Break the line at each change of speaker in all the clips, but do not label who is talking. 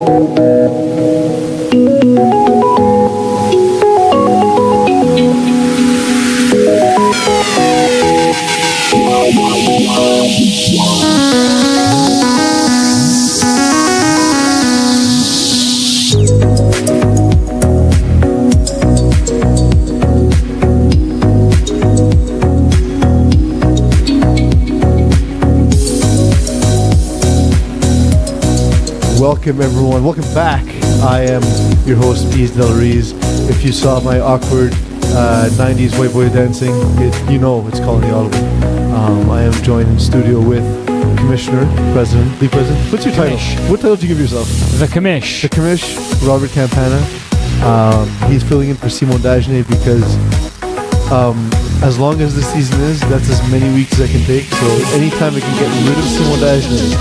Welcome everyone, welcome back. I am your host, Peeze and Rob. If you saw my awkward 90s white boy dancing, you know it's called the Audible. I am joined in studio with Commissioner, President, the President. What's your title? What title did you give yourself?
The Commish.
The Commish, Robert Campana. He's filling in for Simon Dagenet because as long as the season is, that's as many weeks as I can take. So anytime I can get rid of Simon Dagenet,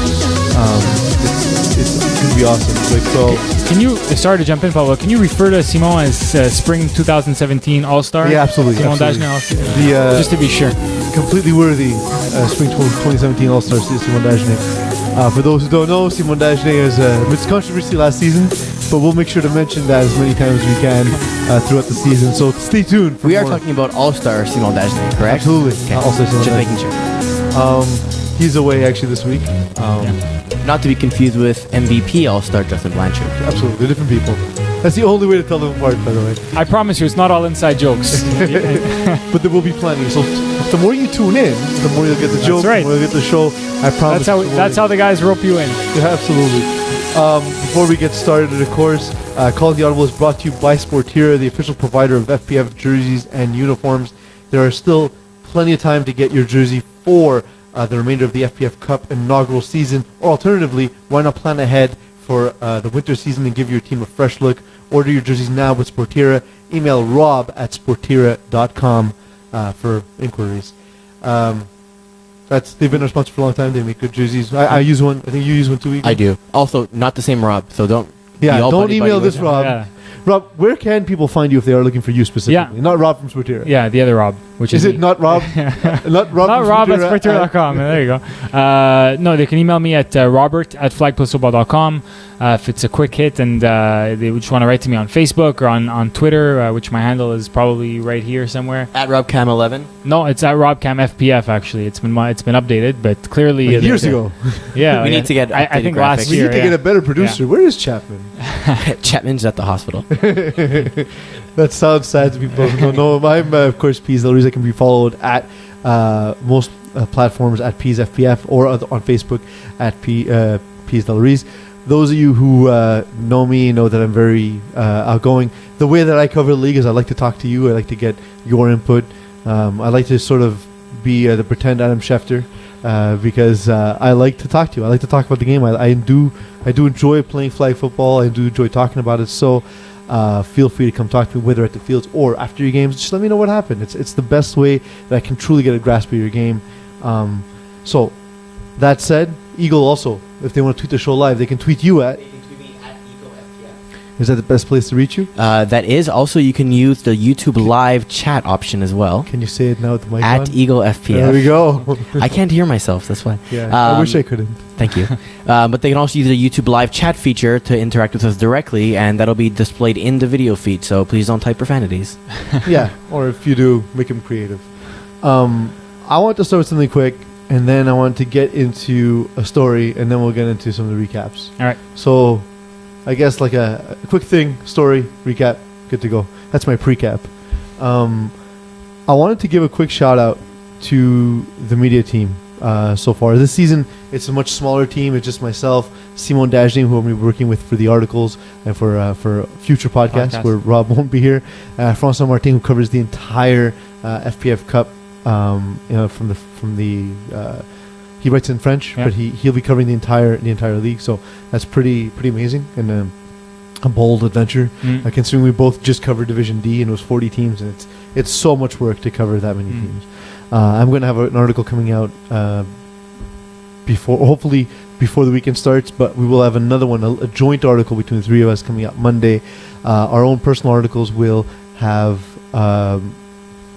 it's going to be awesome. Like, so,
can you, sorry to jump in, Pablo, can you refer to Simon as Spring 2017 All-Star?
Yeah, absolutely.
Simon Dagenet All-Star. Just to be sure.
Completely worthy Spring 2017 All-Star Simon Dagenet. For those who don't know, Simon Dagenet is it's controversy last season, but we'll make sure to mention that as many times as we can throughout the season. So stay tuned.
We are talking about All-Star Simon Dagenet, correct?
Absolutely.
Okay.
All-Star Simon
Just
Dagenet.
making sure.
He's away actually this week.
Not to be confused with MVP All-Star Justin Blanchard.
Absolutely, they're different people. That's the only way to tell them apart, by the way.
I promise you, it's not all inside jokes.
But there will be plenty. So the more you tune in, the more you'll get the joke,
right.
the more you'll get the show. I promise.
That's how the guys rope you in.
Yeah, absolutely. Before we get started, of course, Call the Audible is brought to you by Sportira, the official provider of FPF jerseys and uniforms. There are still plenty of time to get your jersey for the remainder of the FPF Cup inaugural season, or alternatively, why not plan ahead for the winter season and give your team a fresh look? Order your jerseys now with Sportira. Email rob@sportira.com for inquiries. They've been our sponsor for a long time. They make good jerseys. I use one. I think you use one too.
I do. Also, not the same Rob, so don't.
Yeah, don't
buddy
email
buddy
this Rob.
Yeah.
Rob, where can people find you if they are looking for you specifically?
Yeah.
Not Rob from Sportira.
Yeah, the other Rob, which is
Is it
me.
not Rob? Not Rob.
Not
from
Rob at
Sportira?
Sportira.com. There you go. No, they can email me at robert@flagpostfootball.com if it's a quick hit and they just want to write to me on Facebook or on Twitter, which my handle is probably right here somewhere.
At RobCam11.
No, it's at RobCamFPF actually. It's been updated, but clearly
Like years ago.
Yeah,
We need to get
I think
updated
last
graphics.
We
year.
need to get a better producer. Where is Chapman?
Chapman's at the hospital.
That sounds sad to people who don't know. I'm, of course, Peeze. The reason I can be followed at most platforms at Peeze FPF or on Facebook at Peeze Del Ruiz. Those of you who know me know that I'm very outgoing. The way that I cover the league is I like to talk to you. I like to get your input. I like to sort of be the pretend Adam Schefter because I like to talk to you. I like to talk about the game. I do enjoy playing flag football. I do enjoy talking about it. So feel free to come talk to me, whether at the fields or after your games. Just let me know what happened. It's the best way that I can truly get a grasp of your game. So that said, Eagle also, if they want to tweet the show live, they can tweet you at.
They can tweet me at EagleFPF.
Is that the best place to reach you?
That is. Also, you can use the YouTube live chat option as well.
Can you say it now with the mic
At
on?
EagleFPF.
There we go.
I can't hear myself, that's why.
Yeah, I wish I couldn't.
Thank you. But they can also use the YouTube live chat feature to interact with us directly, and that'll be displayed in the video feed, so please don't type profanities.
Yeah, or if you do, make them creative. I want to start with something quick, and then I want to get into a story, and then we'll get into some of the recaps.
All right.
So, I guess like a quick thing, story, recap, good to go. That's my pre-cap. I wanted to give a quick shout out to the media team so far. This season, it's a much smaller team. It's just myself, Simon Dagenet, who I'm working with for the articles and for future podcasts where Rob won't be here. François Martin, who covers the entire FPF Cup. He writes in French, but he'll be covering the entire league. So that's pretty amazing and a bold adventure. Considering we both just covered Division D and it was 40 teams, and it's so much work to cover that many teams. I'm going to have an article coming out hopefully before the weekend starts, but we will have another one, a joint article between the three of us coming out Monday. Our own personal articles will have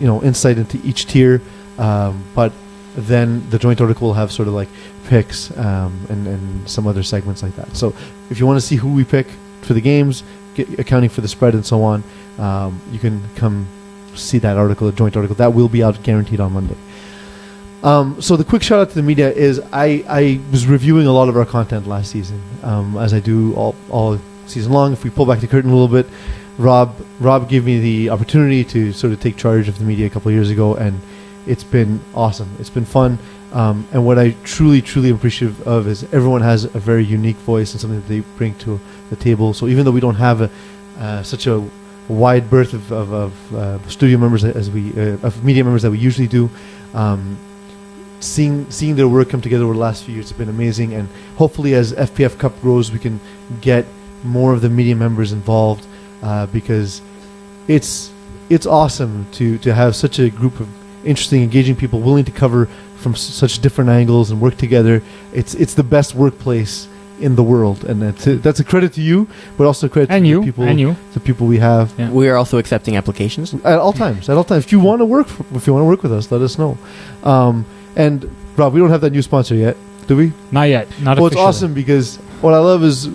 insight into each tier, but then the joint article will have sort of like picks and some other segments like that. So if you want to see who we pick for the games, accounting for the spread and so on, you can come see that article, the joint article. That will be out guaranteed on Monday. So the quick shout out to the media is I was reviewing a lot of our content last season, as I do all season long. If we pull back the curtain a little bit, Rob gave me the opportunity to sort of take charge of the media a couple of years ago, and it's been awesome. It's been fun. And what I truly am appreciative of is everyone has a very unique voice and something that they bring to the table. So even though we don't have such a wide berth of studio members of media members that we usually do, seeing their work come together over the last few years has been amazing. And hopefully as FPF Cup grows, we can get more of the media members involved, because it's awesome to have such a group of interesting, engaging people willing to cover from such different angles and work together. It's the best workplace in the world, and that's a credit to you, but also a credit to the people we have.
Yeah. We are also accepting applications
at all times. If you want to work with us, let us know. And Rob, we don't have that new sponsor yet, do we?
Not yet. Not
well,
officially.
It's awesome because what I love is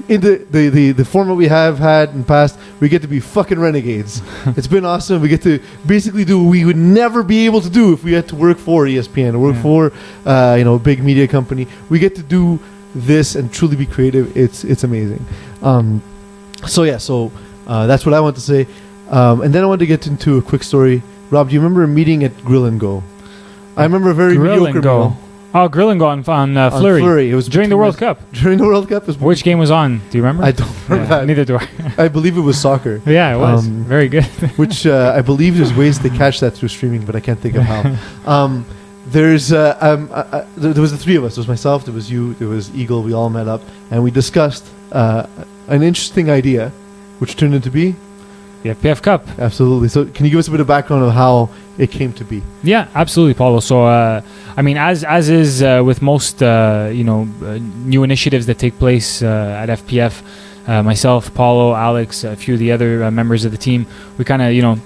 in the format we have had in the past, we get to be fucking renegades. It's been awesome. We get to basically do what we would never be able to do if we had to work for ESPN or work for a big media company. We get to do this and truly be creative. It's amazing. So that's what I want to say. And then I want to get into a quick story. Rob, do you remember a meeting at Grill and Go? I remember a very mediocre meal.
Oh, Grill and Go on Fleury.
Fleury. It was
during the World Cup.
During the World Cup.
Which game was on? Do you remember?
I don't remember that.
Neither do I.
I believe it was soccer.
Yeah, it was. Very good.
Which I believe there's ways to catch that through streaming, but I can't think of how. There was the three of us. There was myself, there was you, there was Eagle. We all met up, and we discussed an interesting idea, which turned into be
the FPF Cup.
Absolutely. So can you give us a bit of background of how it came to be?
Yeah, absolutely, Paulo. So, I mean, as is with most, new initiatives that take place at FPF, myself, Paulo, Alex, a few of the other members of the team, we kind of,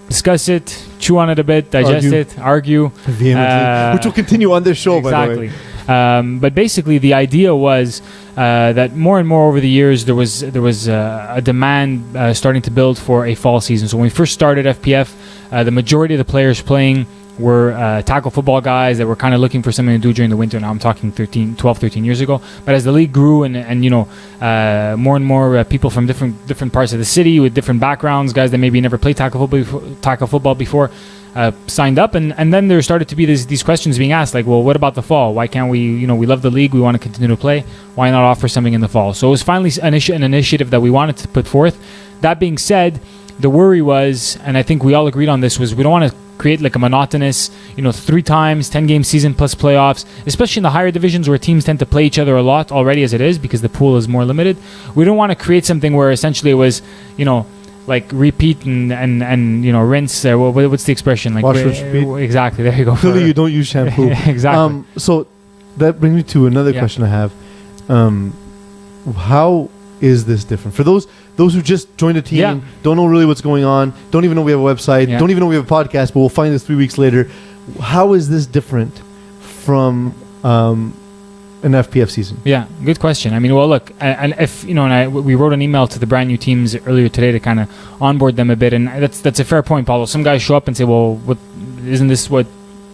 discuss it, chew on it a bit, digest argue.
Vehemently. Which will continue on this show,
exactly.
by the way.
But basically, the idea was that more and more over the years, there was a demand starting to build for a fall season. So when we first started FPF, the majority of the players playing were tackle football guys that were kind of looking for something to do during the winter. Now I'm talking 12, 13 years ago. But as the league grew and more and more people from different parts of the city with different backgrounds, guys that maybe never played tackle football before, signed up, and then there started to be these questions being asked, like, well, what about the fall? Why can't we, we love the league, we want to continue to play, why not offer something in the fall? So it was finally an initiative that we wanted to put forth. That being said, the worry was, and I think we all agreed on this, was we don't want to create like a monotonous 3 times 10 game season plus playoffs, especially in the higher divisions where teams tend to play each other a lot already as it is because the pool is more limited. We don't want to create something where essentially it was like repeat and rinse. What's the expression? Like
wash, rinse, repeat.
Exactly. There you go.
Clearly, you don't use shampoo.
Exactly.
So that brings me to another question I have. How is this different for those who just joined the team, don't know really what's going on, don't even know we have a website, don't even know we have a podcast, but we'll find this 3 weeks later? How is this different from an FPF season?
Yeah, good question. I mean, well, look, and if we wrote an email to the brand new teams earlier today to kind of onboard them a bit, and that's a fair point, Paulo. Some guys show up and say, "Well, isn't this what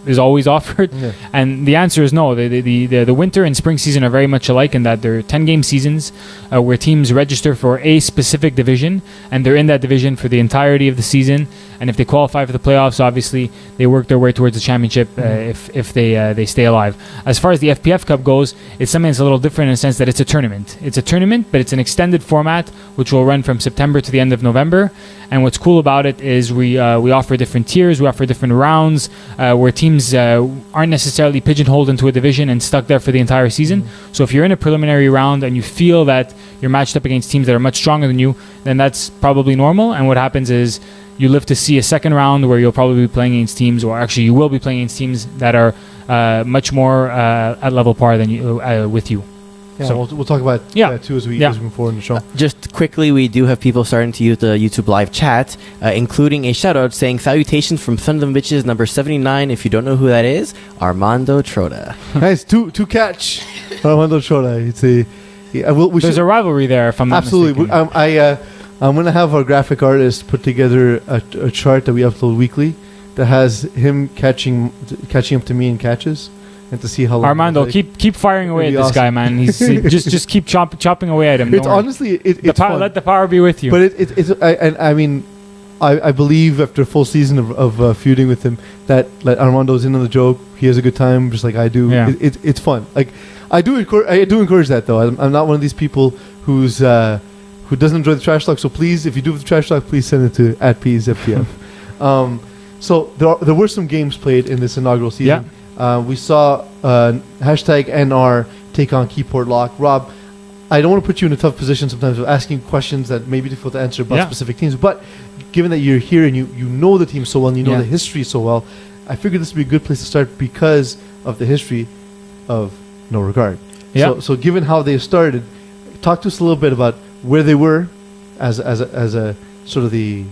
is always offered?" Yeah. And the answer is no. The winter and spring season are very much alike in that they're 10-game seasons where teams register for a specific division, and they're in that division for the entirety of the season. And if they qualify for the playoffs, obviously they work their way towards the championship if they stay alive. As far as the FPF Cup goes, it's something that's a little different in the sense that it's a tournament. It's a tournament, but it's an extended format which will run from September to the end of November. And what's cool about it is we offer different tiers, we offer different rounds where teams aren't necessarily pigeonholed into a division and stuck there for the entire season. So if you're in a preliminary round and you feel that you're matched up against teams that are much stronger than you, then that's probably normal. And what happens is you live to see a second round where you'll probably be playing against teams, or actually you will be playing against teams that are much more at level par than you with you.
Yeah,
So-
we'll talk about that too as we move forward in the show.
Just quickly, we do have people starting to use the YouTube live chat, including a shout out saying salutations from Son of them Bitches number 79. If you don't know who that is, Armando Troda.
Nice, two catch. Armando Chora. It's a. Yeah,
There's a rivalry there, if I'm not
absolutely.
mistaken.
I'm gonna have our graphic artist put together a chart that we upload weekly that has him catching up to me in catches. And to see how long
Armando, keep firing away at this
awesome.
guy, man. He's just keep chopping away at him.
It's honestly it's fun.
Let the power be with you.
But I believe after a full season of feuding with him that Armando's in on the joke. He has a good time, just like I do.
Yeah.
It's fun. Like I do encourage that though. I'm not one of these people who doesn't enjoy the trash talk. So please, if you do have the trash talk, please send it to @Peeze FPF. So there were some games played in this inaugural season.
Yeah.
We saw #NR take on Keyport Lock. Rob, I don't want to put you in a tough position sometimes of asking questions that may be difficult to answer about specific teams, but given that you're here and you know the team so well and you know the history so well, I figured this would be a good place to start because of the history of No Regard.
Yeah.
So given how they started, talk to us a little bit about where they were as a sort of the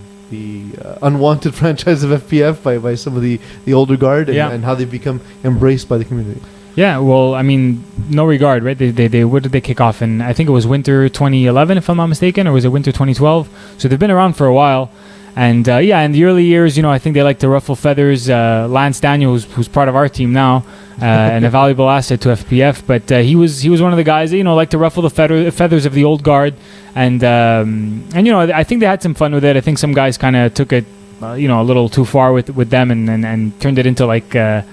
unwanted franchise of FPF by some of the older guard and how they've become embraced by the community.
Yeah, well, I mean, No Regard, right? They what did they kick off in? I think it was winter 2011, if I'm not mistaken, or was it winter 2012? So they've been around for a while. And in the early years, I think they like to ruffle feathers. Lance Daniels, who's part of our team now, and a valuable asset to FPF, but he was one of the guys that like to ruffle the feathers of the old guard, and I think they had some fun with it. I think some guys kind of took it, a little too far with them, and turned it into like a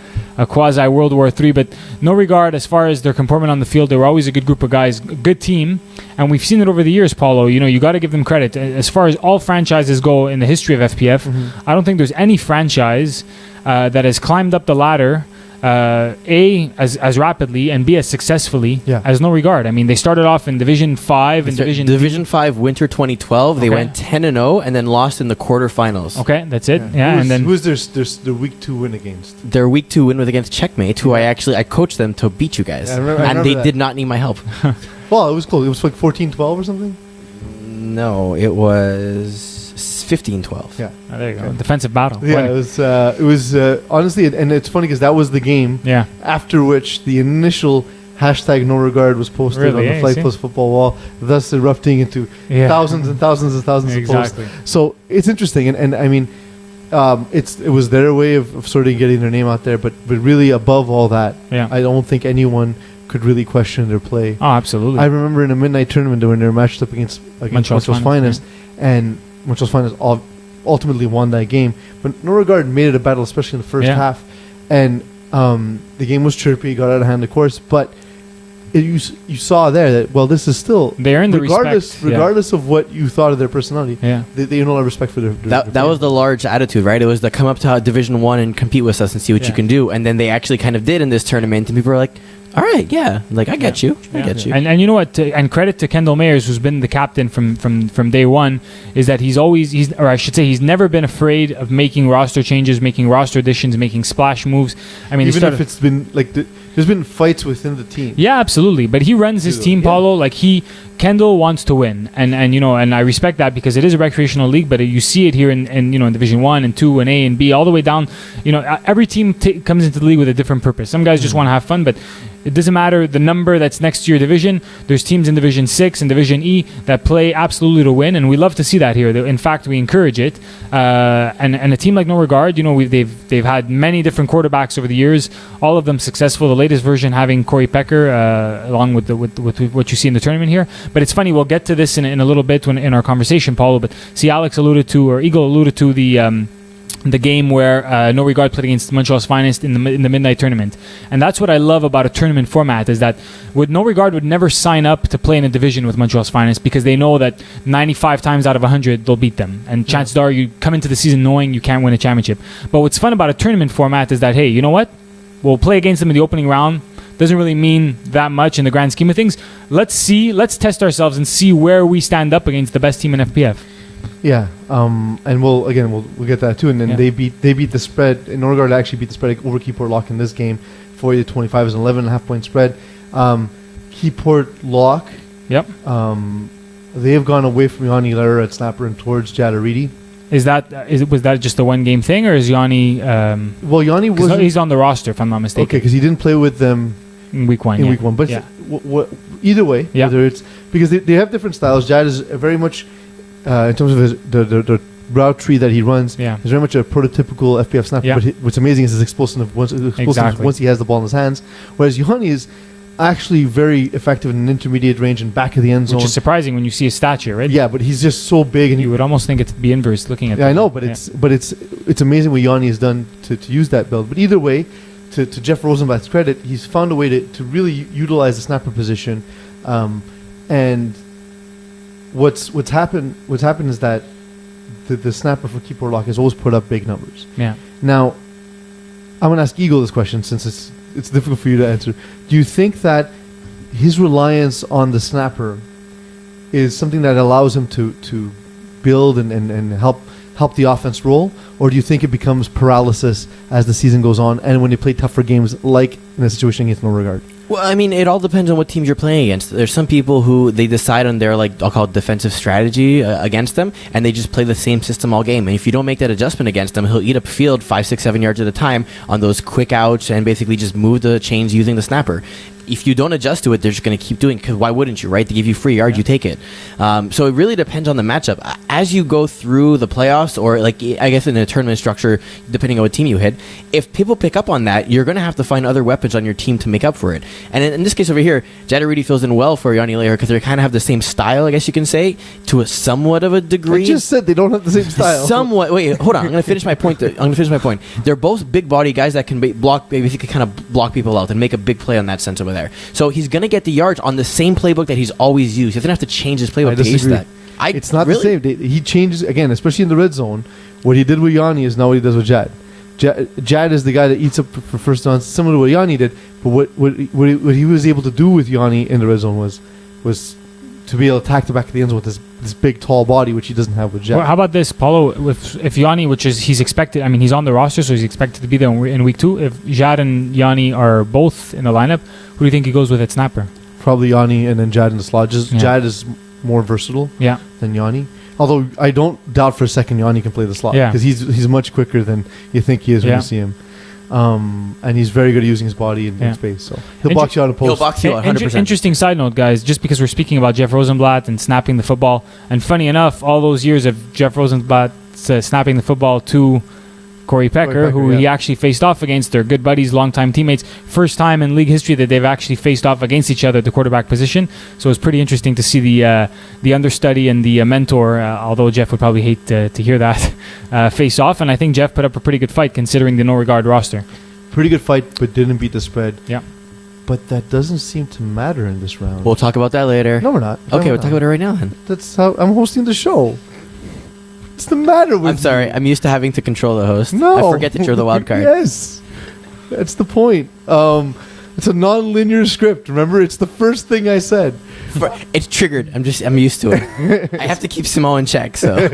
quasi World War III. But No Regard, as far as their comportment on the field, they were always a good group of guys, good team, and we've seen it over the years, Paulo. You got to give them credit. As far as all franchises go in the history of FPF, I don't think there's any franchise that has climbed up the ladder A, as rapidly, and B, as successfully as No Regard. I mean, they started off in Division 5 and
Division 5 winter 2012. They went 10-0 and then lost in the quarterfinals.
Okay, that's it. And then
who's their week 2 win against?
Their week 2 win was against Checkmate, who I coached them to beat you guys.
I remember
they
that.
did not need my help.
Well, it was close. It was like 14-12 or something?
No, it was 15-12.
Yeah.
Oh, there you go. Defensive battle.
Yeah, it was honestly, and it's funny because that was the game after which the initial #No Regard was posted on the Flight Plus football wall, thus erupting into thousands and thousands and thousands of posts. So it's interesting, and I mean, it was their way of sort of getting their name out there, but really above all that, I don't think anyone could really question their play.
Oh, absolutely.
I remember in a midnight tournament when they were matched up against Montreal's Finest, and Montreal's Finest ultimately won that game. But No Regard made it a battle, especially in the first half, and the game was chirpy, got out of hand, of course, but you saw there that this is still
they earned the respect,
regardless of what you thought of their personality. They earn a lot of respect for their
that was the large attitude, right? It was to come up to Division 1 and compete with us and see what you can do, and then they actually kind of did in this tournament, and people were like, all right, like I get you.
And you know what? And credit to Kendall Mayers, who's been the captain from day one, is that he's never been afraid of making roster changes, making roster additions, making splash moves. I mean,
even if it's been like there's been fights within the team.
Yeah, absolutely. But he runs his team, Paulo. Like Kendall wants to win, and I respect that because it is a recreational league. But you see it here in Division 1 and 2 and A and B all the way down. Every team comes into the league with a different purpose. Some guys just want to have fun, but it doesn't matter the number that's next to your division. There's teams in Division 6 and Division E that play absolutely to win, and we love to see that here. In fact, we encourage it. And a team like No Regard, they've had many different quarterbacks over the years, all of them successful. The latest version having Corey Pecker, along with what you see in the tournament here. But it's funny, we'll get to this in a little bit in our conversation, Paulo. But see, Alex alluded to, or Eagle alluded to the game where No Regard played against Montreal's Finest in the midnight tournament. And that's what I love about a tournament format, is that No Regard would never sign up to play in a division with Montreal's Finest because they know that 95 times out of 100 they'll beat them. And chances are you come into the season knowing you can't win a championship. But what's fun about a tournament format is that, hey, you know what? We'll play against them in the opening round. Doesn't really mean that much in the grand scheme of things. Let's test ourselves and see where we stand up against the best team in FPF.
Yeah, and we'll get that too. And then they beat the spread. In Regard actually beat the spread over Keyport Lock in this game. 40-25 is an 11.5 point spread. Keyport Lock.
Yep.
They have gone away from Yanni Lara at snapper and towards Jadaridi.
Was that just a one game thing, or is Yanni?
Well, Yanni was.
He's on the roster, if I'm not mistaken.
Okay, because he didn't play with them
in week one.
Week one, but either way, whether it's because they have different styles. Jad is very much in terms of the route tree that he runs.
Yeah,
he's very much a prototypical FPF snapper.
Yeah.
But what's amazing is his explosiveness once he has the ball in his hands. Whereas Yanni is actually very effective in an intermediate range and back of the end zone.
Which is surprising when you see his stature, right?
Yeah, but he's just so big, and
you would almost think it'd be inverse looking at.
Yeah, I know, but it's amazing what Yanni has done to use that build. But either way, to Jeff Rosenblatt's credit, he's found a way to really utilize the snapper position, and what's happened is that the snapper for Keyport Lock has always put up big numbers.
Yeah.
Now, I'm gonna ask Eagle this question since it's difficult for you to answer. Do you think that his reliance on the snapper is something that allows him to build and help the offense roll, or do you think it becomes paralysis as the season goes on and when they play tougher games like in a situation against No Regard?
Well, I mean, it all depends on what teams you're playing against. There's some people who they decide on their, I'll call it defensive strategy against them, and they just play the same system all game. And if you don't make that adjustment against him, he'll eat up field 5, 6, 7 yards at a time on those quick outs and basically just move the chains using the snapper. If you don't adjust to it, they're just going to keep doing it, because why wouldn't you, right? They give you free yards, you take it. So it really depends on the matchup. As you go through the playoffs, or I guess in a tournament structure, depending on what team you hit, if people pick up on that, you're going to have to find other weapons on your team to make up for it. And in this case over here, Jadaridi fills in well for Yanni Lair because they kind of have the same style, I guess you can say, to a somewhat of a degree.
I just said they don't have the same style.
Somewhat. Wait, hold on. I'm going to finish my point. They're both big body guys that can basically kind of block people out and make a big play on that sense over there. So he's going to get the yards on the same playbook that he's always used. He doesn't have to change his playbook to ace that.
It's not the same. He changes, again, especially in the red zone. What he did with Yanni is not what he does with Jad. Jad is the guy that eats up for first downs, similar to what Yanni did. But what he was able to do with Yanni in the red zone was to be able to attack the back of the end zone with this big, tall body, which he doesn't have with Jad.
Well, how about this, Paulo? If Yanni, which is he's expected, I mean, he's on the roster, so he's expected to be there in week 2. If Jad and Yanni are both in the lineup, who do you think he goes with at snapper?
Probably Yanni and then Jad in the slot. Jad is more versatile than Yanni. Although I don't doubt for a second Yanni can play the slot, because he's much quicker than you think he is when you see him. And he's very good at using his body in space. So he'll box you out of post.
He'll box you out 100%.
Interesting side note, guys, just because we're speaking about Jeff Rosenblatt and snapping the football, and funny enough, all those years of Jeff Rosenblatt snapping the football to Corey Pecker, who he actually faced off against. They're good buddies, longtime teammates. First time in league history that they've actually faced off against each other at the quarterback position. So it's pretty interesting to see the understudy and the mentor, although Jeff would probably hate to hear that, face off. And I think Jeff put up a pretty good fight considering the no regard roster.
Pretty good fight, but didn't beat the spread.
Yeah.
But that doesn't seem to matter in this round.
We'll talk about that later.
No, we're not.
Okay, we'll talk about it right now then.
That's how I'm hosting the show. What's the matter with
I'm sorry. I'm used to having to control the host.
No.
I forget that you're the wild card.
Yes. That's the point. It's a non-linear script. Remember, it's the first thing I said.
It's triggered. I'm used to it. I have to keep Simone in check, so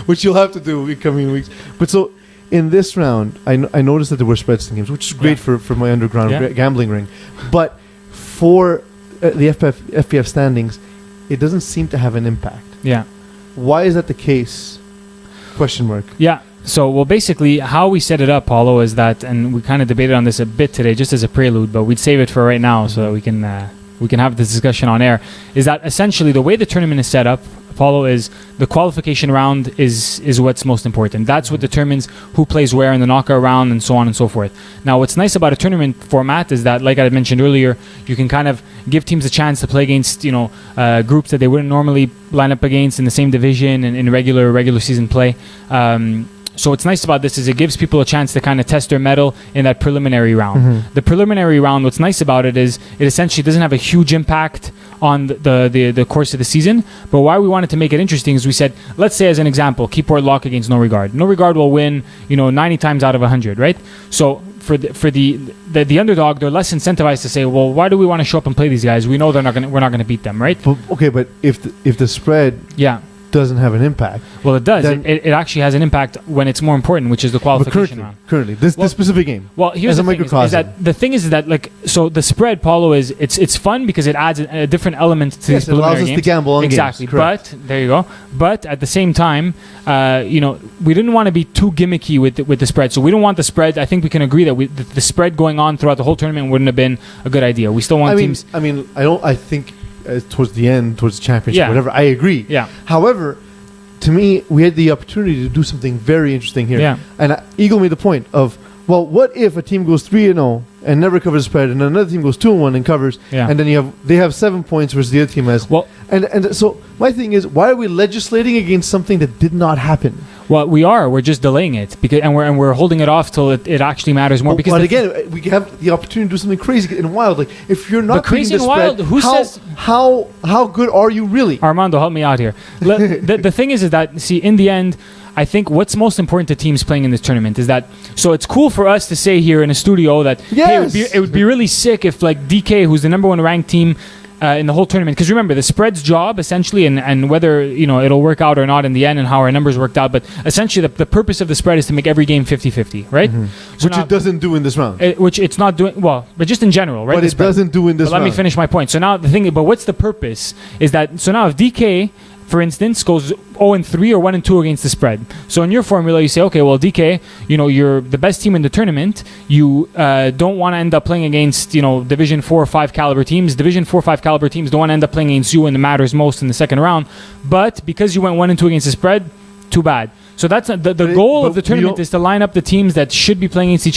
which you'll have to do in coming weeks. But so in this round, I noticed that there were spreads in games, which is great for my underground gambling ring. But for the FPF standings, it doesn't seem to have an impact.
Yeah.
Why is that the case? Question mark.
Yeah. So, well, basically, how we set it up, Paulo, is that, and we kind of debated on this a bit today, just as a prelude, but we'd save it for right now so that we can have this discussion on air. Is that essentially the way the tournament is set up, Paulo, is the qualification round is what's most important. That's what determines who plays where in the knockout round and so on and so forth. Now, what's nice about a tournament format is that, like I mentioned earlier, you can kind of give teams a chance to play against groups that they wouldn't normally line up against in the same division and in regular season play. So what's nice about this is it gives people a chance to kind of test their mettle in that preliminary round. Mm-hmm. The preliminary round, what's nice about it is it essentially doesn't have a huge impact on the course of the season. But why we wanted to make it interesting is we said, let's say as an example, Keyport Lock against No Regard. No Regard will win, 90 times out of 100, right? So for the underdog, they're less incentivized to say, well, why do we want to show up and play these guys? We know we're not gonna beat them, right?
But if the spread doesn't have an impact.
Well, it does.
Then-
It actually has an impact when it's more important, which is the
But
qualification round.
currently, this specific game.
Well, here's
As a
the thing:
microcosm.
is that the thing is that like so the spread, Paulo, is it's fun because it adds a different element to
Yes,
these
it allows
preliminary
us to
games.
gamble on
exactly.
games. Correct.
But there you go. But at the same time, we didn't want to be too gimmicky with the spread. So we don't want the spread. I think we can agree that the spread going on throughout the whole tournament wouldn't have been a good idea. We still want teams.
I think towards the end, towards the championship,
Yeah.
whatever, I agree.
Yeah.
However, to me, we had the opportunity to do something very interesting here.
Yeah.
And Eagle made the point of, well, what if a team goes 3-0 and never covers the spread, and another team goes 2-1 and covers,
Yeah.
and then they have 7 points versus the other team has.
Well,
and so my thing is, why are we legislating against something that did not happen?
Well, we are. We're just delaying it because, and we're holding it off till it actually matters more. Because
but again, we have the opportunity to do something crazy and wild. Like if you're not
But crazy
beating the
and
spread,
wild, who says-
how good are you really?
Armando, help me out here. The thing is that, see, in the end, I think what's most important to teams playing in this tournament is that, so it's cool for us to say here in a studio that,
Yes.
hey, it would be really sick if like DK, who's the number one ranked team in the whole tournament, because remember, the spread's job essentially, and whether it'll work out or not in the end and how our numbers worked out, but essentially the purpose of the spread is to make every game 50-50, right? So
Which it doesn't do in this round.
which it's not doing, well, but just in general, right?
But
the
it
spread.
doesn't do in this
But let
round.
me finish my point. So now the thing, but what's the purpose? Is that so now if DK, for instance, goes 0-3 or 1-2 against the spread. So in your formula, you say, okay, well, DK, you're the best team in the tournament. You don't want to end up playing against, Division 4 or 5 caliber teams. Division 4 or 5 caliber teams don't want to end up playing against you when it matters most in the second round. But because you went 1-2 against the spread, too bad. So that's the goal of the tournament is to line up the teams that should be playing against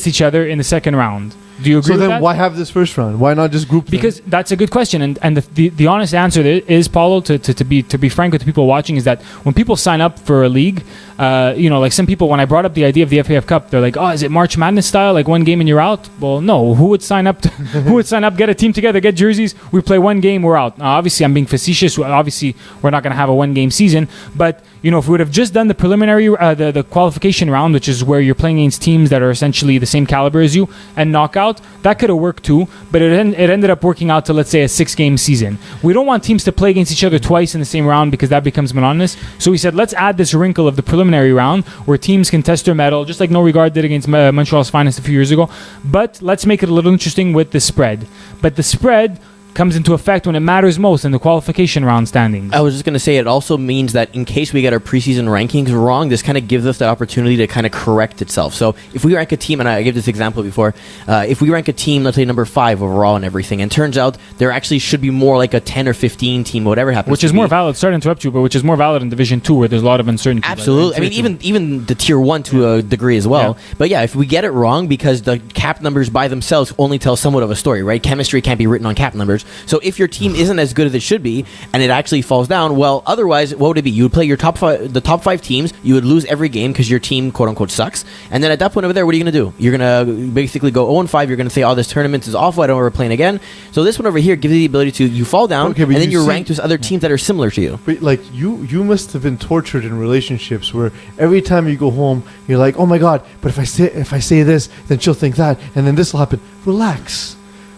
each other in the second round. Do you agree
So
with
then
that?
why have this first round? Why not just group them?
Because that's a good question, and the honest answer is, Paulo, to be frank with the people watching, is that when people sign up for a league, like some people, when I brought up the idea of the FPF Cup, they're like, oh, is it March Madness style, like one game and you're out? Well, no. Who would sign up? Who would sign up? Get a team together, get jerseys. We play one game, we're out. Now, obviously, I'm being facetious. Obviously, we're not going to have a one-game season, but if we would have just done the preliminary, the qualification round, which is where you're playing against teams that are essentially the same caliber as you, and knockout, that could have worked too, but it ended up working out to, let's say, a 6-game season. We don't want teams to play against each other twice in the same round because that becomes monotonous. So we said, let's add this wrinkle of the preliminary round where teams can test their mettle, just like No Regard did against Montreal's Finest a few years ago. But let's make it a little interesting with the spread. But the spread comes into effect when it matters most in the qualification round standings.
I was just going to say, it also means that in case we get our preseason rankings wrong, this kind of gives us the opportunity to kind of correct itself. So if we rank a team, and I gave this example before, if we rank a team, let's say number 5 overall and everything, and turns out there actually should be more like a 10 or 15 team, whatever happens
Which
to
is
be.
more valid, sorry to interrupt you, but which is more valid in Division 2 where there's a lot of uncertainty.
Absolutely. I mean, even the Tier 1 to a degree as well.
Yeah.
But yeah, if we get it wrong, because the cap numbers by themselves only tell somewhat of a story, right? Chemistry can't be written on cap numbers. So if your team isn't as good as it should be, and it actually falls down, well, otherwise, what would it be? You would play your the top 5 teams, you would lose every game because your team, quote-unquote, sucks. And then at that point over there, what are you going to do? You're going to basically go 0-5. You're going to say, oh, this tournament is awful. I don't ever playing again. So this one over here gives you the ability to, you fall down,
Okay,
and then
you
you're
see-
ranked with other teams that are similar to you.
But like you must have been tortured in relationships where every time you go home, you're like, oh my god, but if I say this, then she'll think that, and then this will happen. Relax.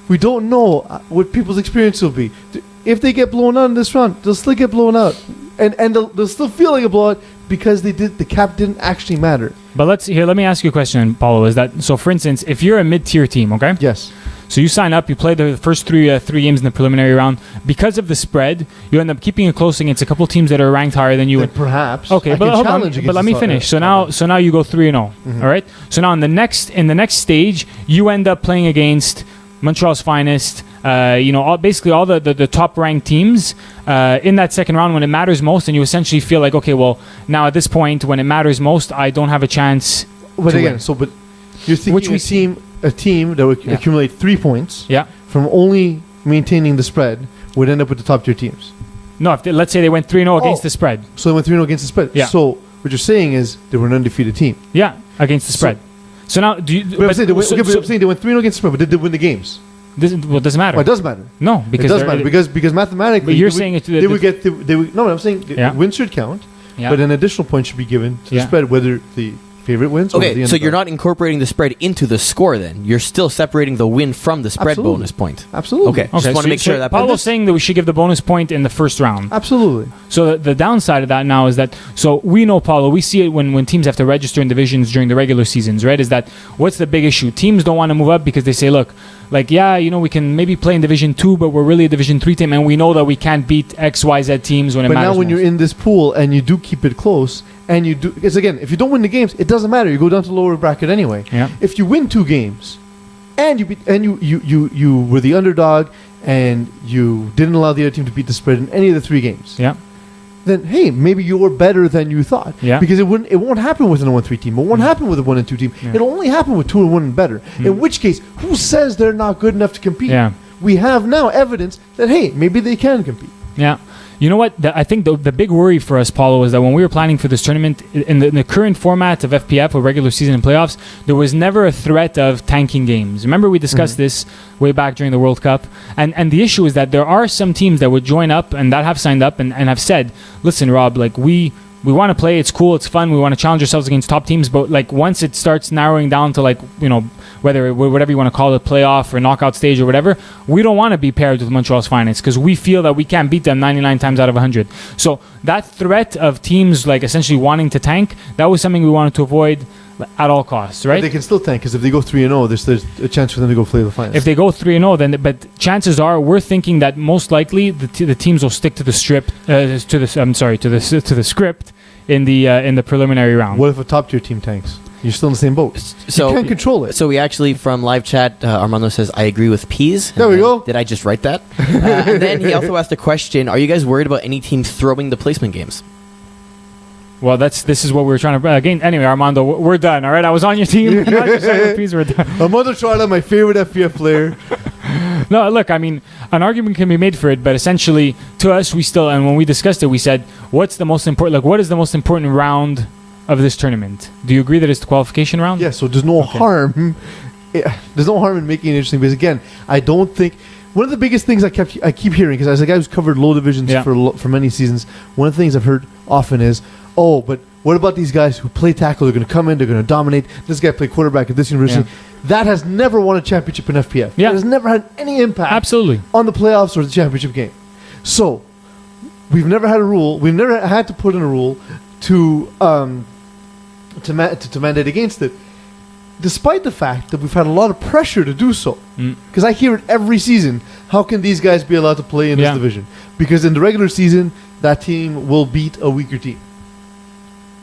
We don't know what people's experience will be. If they get blown out in this round, they'll still get blown out, and they'll still feel like a blowout because the cap didn't actually matter.
But let me ask you a question, Paulo. Is that so? For instance, if you're a mid-tier team, okay?
Yes.
So you sign up, you play the first three games in the preliminary round. Because of the spread, you end up keeping it close against a couple teams that are ranked higher than you.
Then perhaps.
Okay,
I
but
can
hold on.
challenge
But
against
let me
this-
finish. So now you go 3-0. All right. So now in the next stage, you end up playing against Montreal's Finest. Basically all the top ranked teams in that second round when it matters most, and you essentially feel like, okay, well, now at this point when it matters most, I don't have a chance.
But
to
again,
win.
but you're thinking
Which we
a team that would accumulate 3 points
Yeah.
from only maintaining the spread would end up with the top tier teams.
No, let's say they went 3-0 against the spread.
So they went 3-0 against the spread.
Yeah.
So what you're saying is they were an undefeated team.
Yeah, against the spread. So now, do you?
But I'm saying they went 3-0 against the spread, but did they win the games?
It doesn't matter.
Well, it does matter.
No, because
it does matter because mathematically.
But you're saying it.
They would get. No, I'm saying
Yeah.
wins should count,
Yeah.
but an additional point should be given to
Yeah.
the spread, whether the favorite wins. over the
Okay, so
underdog.
you're not incorporating the spread into the score then. You're still separating the win from the spread
Absolutely.
bonus point.
Absolutely.
Okay. Just want to make sure that...
Paulo's saying that we should give the bonus point in the first round.
Absolutely.
So the downside of that now is that, so we know, Paulo, we see it when teams have to register in divisions during the regular seasons, right? Is that, what's the big issue? Teams don't want to move up because they say, look, like, yeah, you know, we can maybe play in Division 2, but we're really a Division 3 team, and we know that we can't beat X, Y, Z teams when it
But
matters
now when
most.
you're in this pool and you do keep it close, and you do, because again, if you don't win the games, it doesn't matter. You go down to the lower bracket anyway.
Yeah.
If you win 2 games, and you were the underdog, and you didn't allow the other team to beat the spread in any of the 3 games,
Yeah.
then hey, maybe you're better than you thought.
Yeah.
Because it won't happen with a 1-3 team. It won't happen with a 1-2 team.
Yeah.
It'll only happen with 2 and 1 and better. In which case, who says they're not good enough to compete?
Yeah.
We have now evidence that hey, maybe they can compete.
Yeah. You know what? I think the big worry for us, Paulo, is that when we were planning for this tournament, in the current format of FPF, or regular season and playoffs, there was never a threat of tanking games. Remember we discussed this way back during the World Cup? And the issue is that there are some teams that would join up and that have signed up and have said, listen, Rob, like we want to play, it's cool, it's fun, we want to challenge ourselves against top teams, but like once it starts narrowing down to, like, you know, whatever you want to call it, playoff or knockout stage or whatever, we don't want to be paired with Montreal's Finest because we feel that we can't beat them 99 times out of 100. So that threat of teams like essentially wanting to tank, that was something we wanted to avoid at all costs, right?
But they can still tank because if they go 3-0, there's a chance for them to go play the finals.
If they go 3-0, then but chances are we're thinking that most likely the teams will stick to the script in the preliminary round.
What if a top tier team tanks? You're still in the same boat.
So
you can't control it.
So we actually, from live chat, Armando says, I agree with Peeze.
There we go.
Did I just write that? And then he also asked a question, are you guys worried about any teams throwing the placement games?
Well, this is what we were trying to again. Anyway, Armando, we're done. All right, I was on your team. Not just saying, please, we're done.
Armando Charla, my favorite FPF player.
No, look, I mean, an argument can be made for it, but essentially, to us, we still, and when we discussed it, we said, what's the most important? Like, what is the most important round of this tournament? Do you agree that it's the qualification round?
Yeah. So there's no harm. There's no harm in making it interesting because again, I don't think. One of the biggest things I keep hearing, because as a guy who's covered low divisions for many seasons, one of the things I've heard often is, oh, but what about these guys who play tackle? They're going to come in, they're going to dominate. This guy played quarterback at this university. Yeah. That has never won a championship in FPF.
Yeah.
It has never had any impact
absolutely
on the playoffs or the championship game. So we've never had a rule. We've never had to put in a rule to mandate against it, despite the fact that we've had a lot of pressure to do so. Because I hear it every season. How can these guys be allowed to play in this division? Because in the regular season, that team will beat a weaker team.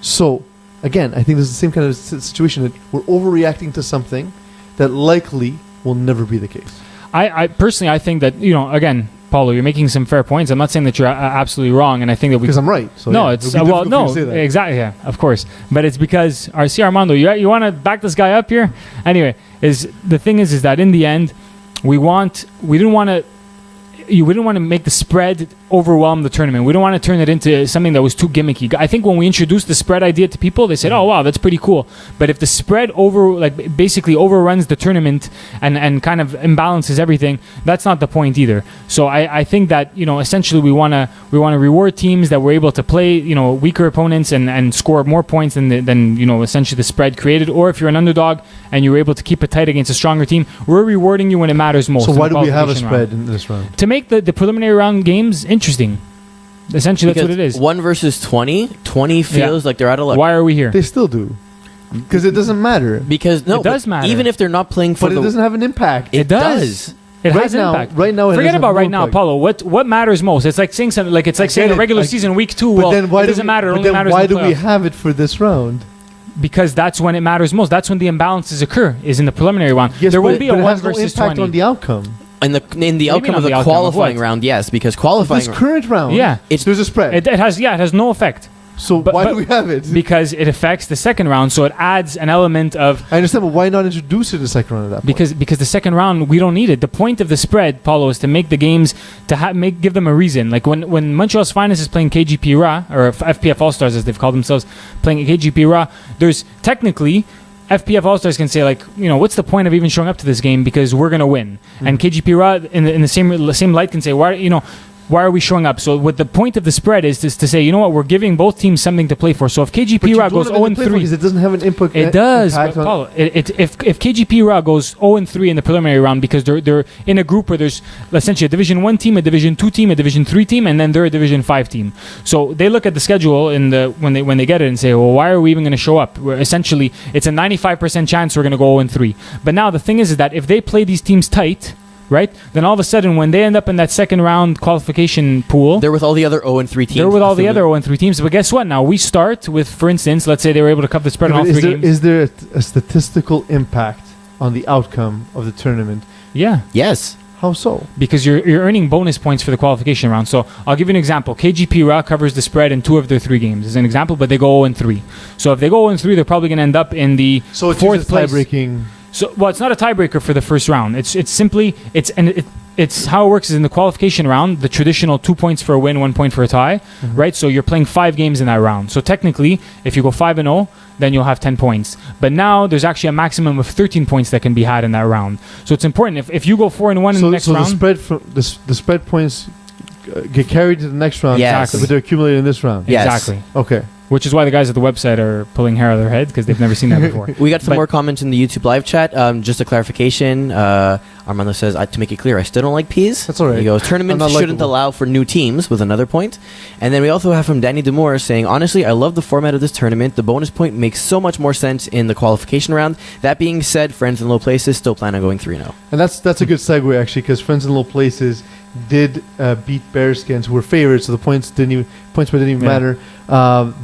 So, again, I think this is the same kind of situation that we're overreacting to something that likely will never be the case.
I personally, I think that, you know, again, Paulo, you're making some fair points. I'm not saying that you're absolutely wrong, and I think that
because I'm right. So
no, it's exactly, yeah, of course. But it's because Armando, you want to back this guy up here. Anyway, the thing is that in the end, we didn't want to make the spread overwhelm the tournament. We don't want to turn it into something that was too gimmicky. I think when we introduced the spread idea to people, they said, "Oh wow, that's pretty cool." But if the spread basically overruns the tournament and kind of imbalances everything, that's not the point either. So I think that, you know, essentially we want to reward teams that were able to play, you know, weaker opponents and score more points than you know, essentially the spread created. Or if you're an underdog and you were able to keep it tight against a stronger team, we're rewarding you when it matters most.
So why do we have a spread in this round?
To make the preliminary round games interesting. Essentially, because that's what it is.
1 versus 20. 20 feels like they're out of luck.
Why are we here?
They still do. Because it doesn't matter.
Because no,
it does matter.
Even if they're not playing for
but it doesn't have an impact.
It does.
It has an impact.
Right now,
forget about right now, Paulo. What matters most? It's like saying something like saying the regular season week 2. Well, then why it doesn't matter. It only matters.
Why do we have it for this round?
Because that's when it matters most. That's when the imbalances occur. Is in the preliminary round.
Yes,
there will be a 1 versus 20
impact on the outcome.
In the outcome of the qualifying round, yes, because qualifying
this current round, there's a spread.
It has no effect.
So why do we have it?
Because it affects the second round, so it adds an element of.
I understand, but why not introduce it in the second round at that point?
Because the second round we don't need it. The point of the spread, Paulo, is to make the games give them a reason. Like when Montreal's Finest is playing KGP Ra or FPF All Stars as they've called themselves, playing KGP Ra, there's technically. FPF All-Stars can say, like, you know, what's the point of even showing up to this game because we're going to win? And KGP Ra in the same light can say, why, you know, why are we showing up? So what the point of the spread is to say, you know what, we're giving both teams something to play for. So if KGP Ra goes 0-3,
because it doesn't have an input.
It does. Paulo, if KGP Ra goes 0-3 in the preliminary round, because they're in a group where there's essentially a Division 1 team, a Division 2 team, a Division 3 team, and then they're a Division 5 team. So they look at the schedule when they get it and say, well, why are we even going to show up? Essentially, it's a 95% chance we're going to go 0-3. But now the thing is that if they play these teams tight, right? Then all of a sudden, when they end up in that second round qualification pool,
they're with all the other 0-3 teams.
They're with all the other 0-3 teams. But guess what? Now we start with, for instance, let's say they were able to cover the spread on all three games.
Is there a statistical impact on the outcome of the tournament?
Yeah.
Yes.
How so?
Because you're earning bonus points for the qualification round. So I'll give you an example. KGP Ra covers the spread in 2 of their 3 games, as an example, but they go 0-3. So if they go 0-3, they're probably going to end up in the fourth place.
Tie-breaking.
So, well, it's not a tiebreaker for the first round. It's simply it's how it works is in the qualification round, the traditional 2 points for a win, 1 point for a tie, right? So you're playing 5 games in that round. So technically, if you go 5-0, then you'll have 10 points. But now there's actually a maximum of 13 points that can be had in that round. So it's important if you go 4-1 in the next round.
So the spread points get carried to the next round,
yes.
but they're accumulated in this round.
Yes.
Exactly.
Okay.
Which is why the guys at the website are pulling hair out of their head, because they've never seen that before.
We got some more comments in the YouTube live chat. Just a clarification. Armando says, to make it clear, I still don't like Peeze.
That's all right.
He goes, tournaments shouldn't allow for new teams, with another point. And then we also have from Danny Demore saying, honestly, I love the format of this tournament. The bonus point makes so much more sense in the qualification round. That being said, Friends in Low Places still plan on going 3-0. And
that's a good segue, actually, because Friends in Low Places did beat BearSkins, who were favorites, so the points didn't even matter.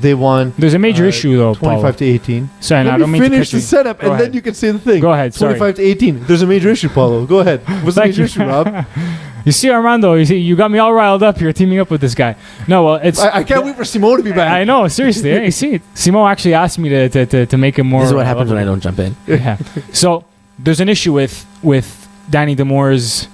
They won.
There's a major issue though,
25-18.
Sorry,
Let me finish the setup, and then you can say the thing.
Go ahead.
25-18. There's a major issue, Paulo. Go ahead. What's the major issue, Rob?
You see, Armando, you got me all riled up here, teaming up with this guy. No, well, it's.
I can't wait for Simone to be back.
I know, seriously. You see, Simone actually asked me to make him more.
This is what happens when I don't jump in.
Yeah. So there's an issue with Danny Demore's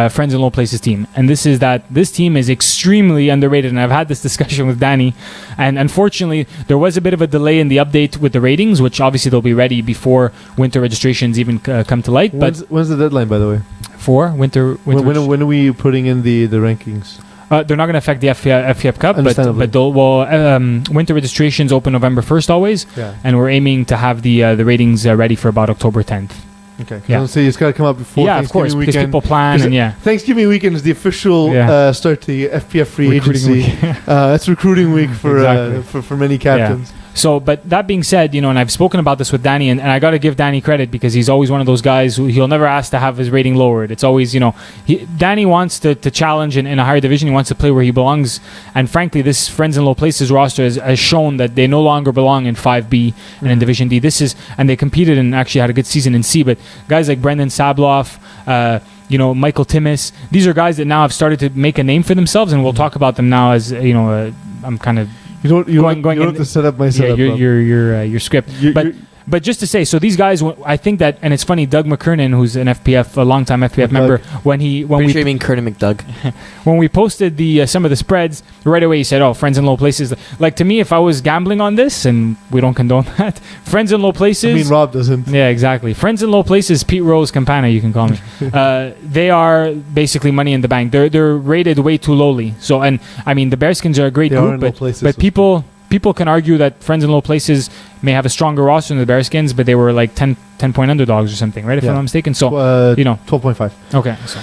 Friends in Low Places team, and this is that this team is extremely underrated, and I've had this discussion with Danny, and unfortunately there was a bit of a delay in the update with the ratings, which obviously they'll be ready before winter registrations even come to light.
When's the deadline, by the way?
For winter
when are we putting in the rankings?
They're not going to affect the FPF Cup, but winter registrations open November 1st always, and we're aiming to have the ratings ready for about October 10th.
Okay. Yeah. So it's got to come out before Thanksgiving
of course,
weekend.
Because people plan and
Thanksgiving weekend is the official start to the FPF free agency. That's recruiting week for many captains.
Yeah. So, but that being said, and I've spoken about this with Danny, and I got to give Danny credit because he's always one of those guys who he'll never ask to have his rating lowered. It's always, Danny wants to challenge in a higher division. He wants to play where he belongs. And frankly, this Friends in Low Places roster has shown that they no longer belong in 5B and in Division D. And they competed and actually had a good season in C. But guys like Brendan Sabloff, Michael Timmis, these are guys that now have started to make a name for themselves, and we'll talk about them now as, I'm kind of...
You don't have to set up my setup.
Your script. But just to say, so these guys, I think that, and it's funny, Doug McKernan, who's a longtime FPF member, when we
mean Kernan McDoug,
when we posted some of the spreads, right away he said, "Oh, Friends in Low Places." Like, to me, if I was gambling on this, and we don't condone that, Friends in Low Places.
I mean, Rob doesn't.
Yeah, exactly. Friends in Low Places, Pete Rose Campana, you can call me. They are basically money in the bank. They're rated way too lowly. So, and I mean, the BearSkins are a great group, but people can argue that Friends in Low Places may have a stronger roster than the BearSkins, but they were like 10 point underdogs or something, right? If I'm not mistaken. So,
12.5.
Okay. So.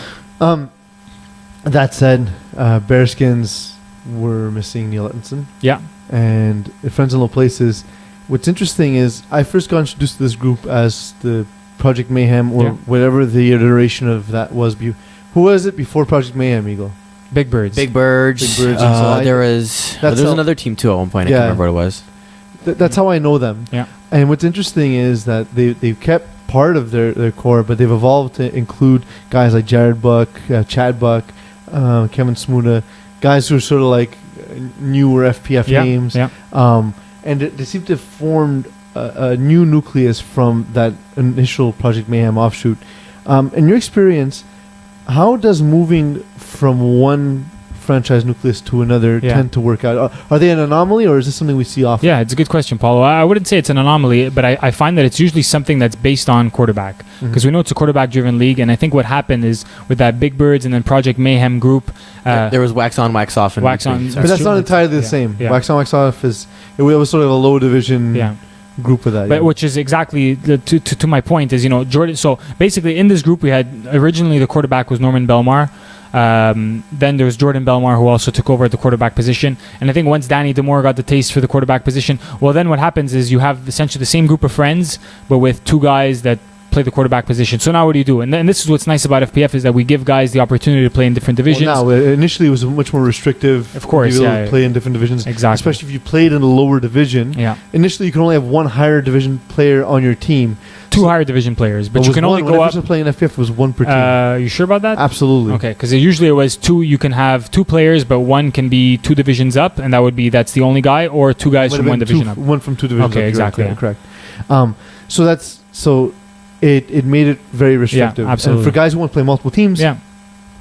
That said, BearSkins were missing Neil Ettinson.
Yeah.
And Friends in Low Places, what's interesting is I first got introduced to this group as the Project Mayhem or whatever the iteration of that was. Who was it before Project Mayhem, Eagle?
Big Birds. There was another team too at one point. I can't remember what it was.
That's how I know them.
Yeah.
And what's interesting is that they've kept part of their core, but they've evolved to include guys like Jared Buck, Chad Buck, Kevin Smuda, guys who are sort of like newer FPF names.
Yeah.
And they seem to have formed a new nucleus from that initial Project Mayhem offshoot. In your experience, how does moving from one franchise nucleus to another
Yeah.
tend to work out. Are they an anomaly, or is this something we see often?
Yeah, it's a good question, Paulo. I wouldn't say it's an anomaly, but I find that it's usually something that's based on quarterback. Because we know it's a quarterback-driven league, and I think what happened is with that Big Birds and then Project Mayhem group...
there was wax on, wax off.
Wax on.
But that's not entirely the same.
Yeah.
Wax on, wax off it was sort of a low division group of that.
But which is exactly to my point is, Jordan. So basically, in this group, we had originally the quarterback was Norman Belmar. Then there was Jordan Belmar, who also took over at the quarterback position. And I think once Danny Demore got the taste for the quarterback position, well, then what happens is you have essentially the same group of friends, but with two guys that play the quarterback position. So now what do you do? And this is what's nice about FPF is that we give guys the opportunity to play in different divisions.
Well, now, initially it was much more restrictive.
Of course,
to be able to play in different divisions.
Exactly.
Especially if you played in a lower division.
Yeah.
Initially, you can only have one higher division player on your team.
Two higher division players, but you can only go up.
When I playing FPF, it was one per team.
You sure about that?
Absolutely.
Okay, because usually it was two. You can have two players, but one can be two divisions up, and that's the only guy, or two guys from one division up.
One from two divisions up.
Okay, exactly.
Correct. So it made it very restrictive.
Yeah, absolutely.
And for guys who want to play multiple teams, you're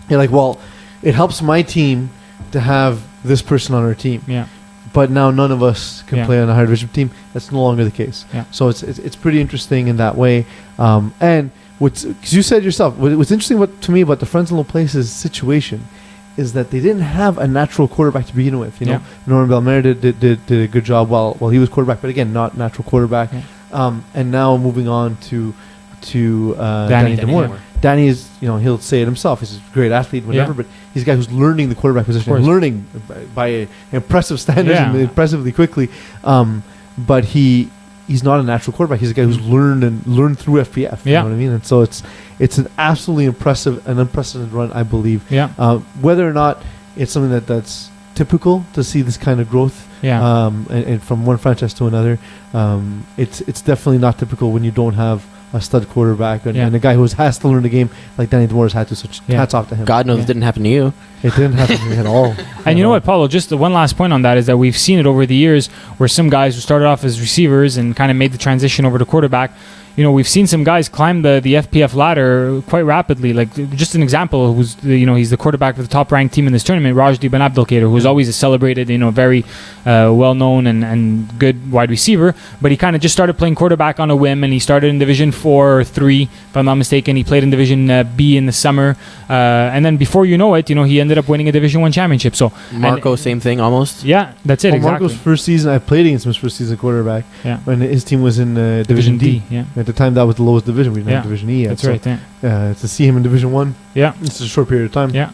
like, well, it helps my team to have this person on our team.
Yeah.
But now none of us can play on a higher division team. That's no longer the case.
Yeah.
So it's pretty interesting in that way. And because you said yourself, what's interesting to me about the Friends in Low Places situation is that they didn't have a natural quarterback to begin with. Norman Belmar did a good job while he was quarterback, but again, not natural quarterback. Yeah. And now moving on to Danny Demore. Danny is, he'll say it himself. He's a great athlete, whatever, but he's a guy who's learning the quarterback position, learning by impressive standards and impressively quickly. But he's not a natural quarterback. He's a guy who's learned through FPF. You know what I mean? And so it's an absolutely unprecedented run, I believe.
Yeah.
Whether or not it's something that's typical to see this kind of growth.
Yeah.
And from one franchise to another, it's definitely not typical when you don't have a stud quarterback and a guy who has to learn the game like Danny Demore has had to. So hats off to him.
God knows it didn't happen to you.
It didn't happen to me at all.
And you know what, Paulo? Just the one last point on that is that we've seen it over the years where some guys who started off as receivers and kind of made the transition over to quarterback. We've seen some guys climb the FPF ladder quite rapidly. Like, just an example, he's the quarterback of the top-ranked team in this tournament, Rajdi Ben Abdelkader, who's always a celebrated, very well-known and good wide receiver. But he kind of just started playing quarterback on a whim, and he started in Division 4 or 3, if I'm not mistaken. He played in Division B in the summer. And then before you know it, he ended up winning a Division 1 championship. So
Marco, same thing almost.
Yeah, that's it, exactly.
Marco's first season, I played against him his first season quarterback when his team was in Division D.
Yeah.
At the time, that was the lowest division. We didn't have Division E yet.
That's right.
To see him in Division 1, it's a short period of time.
Yeah.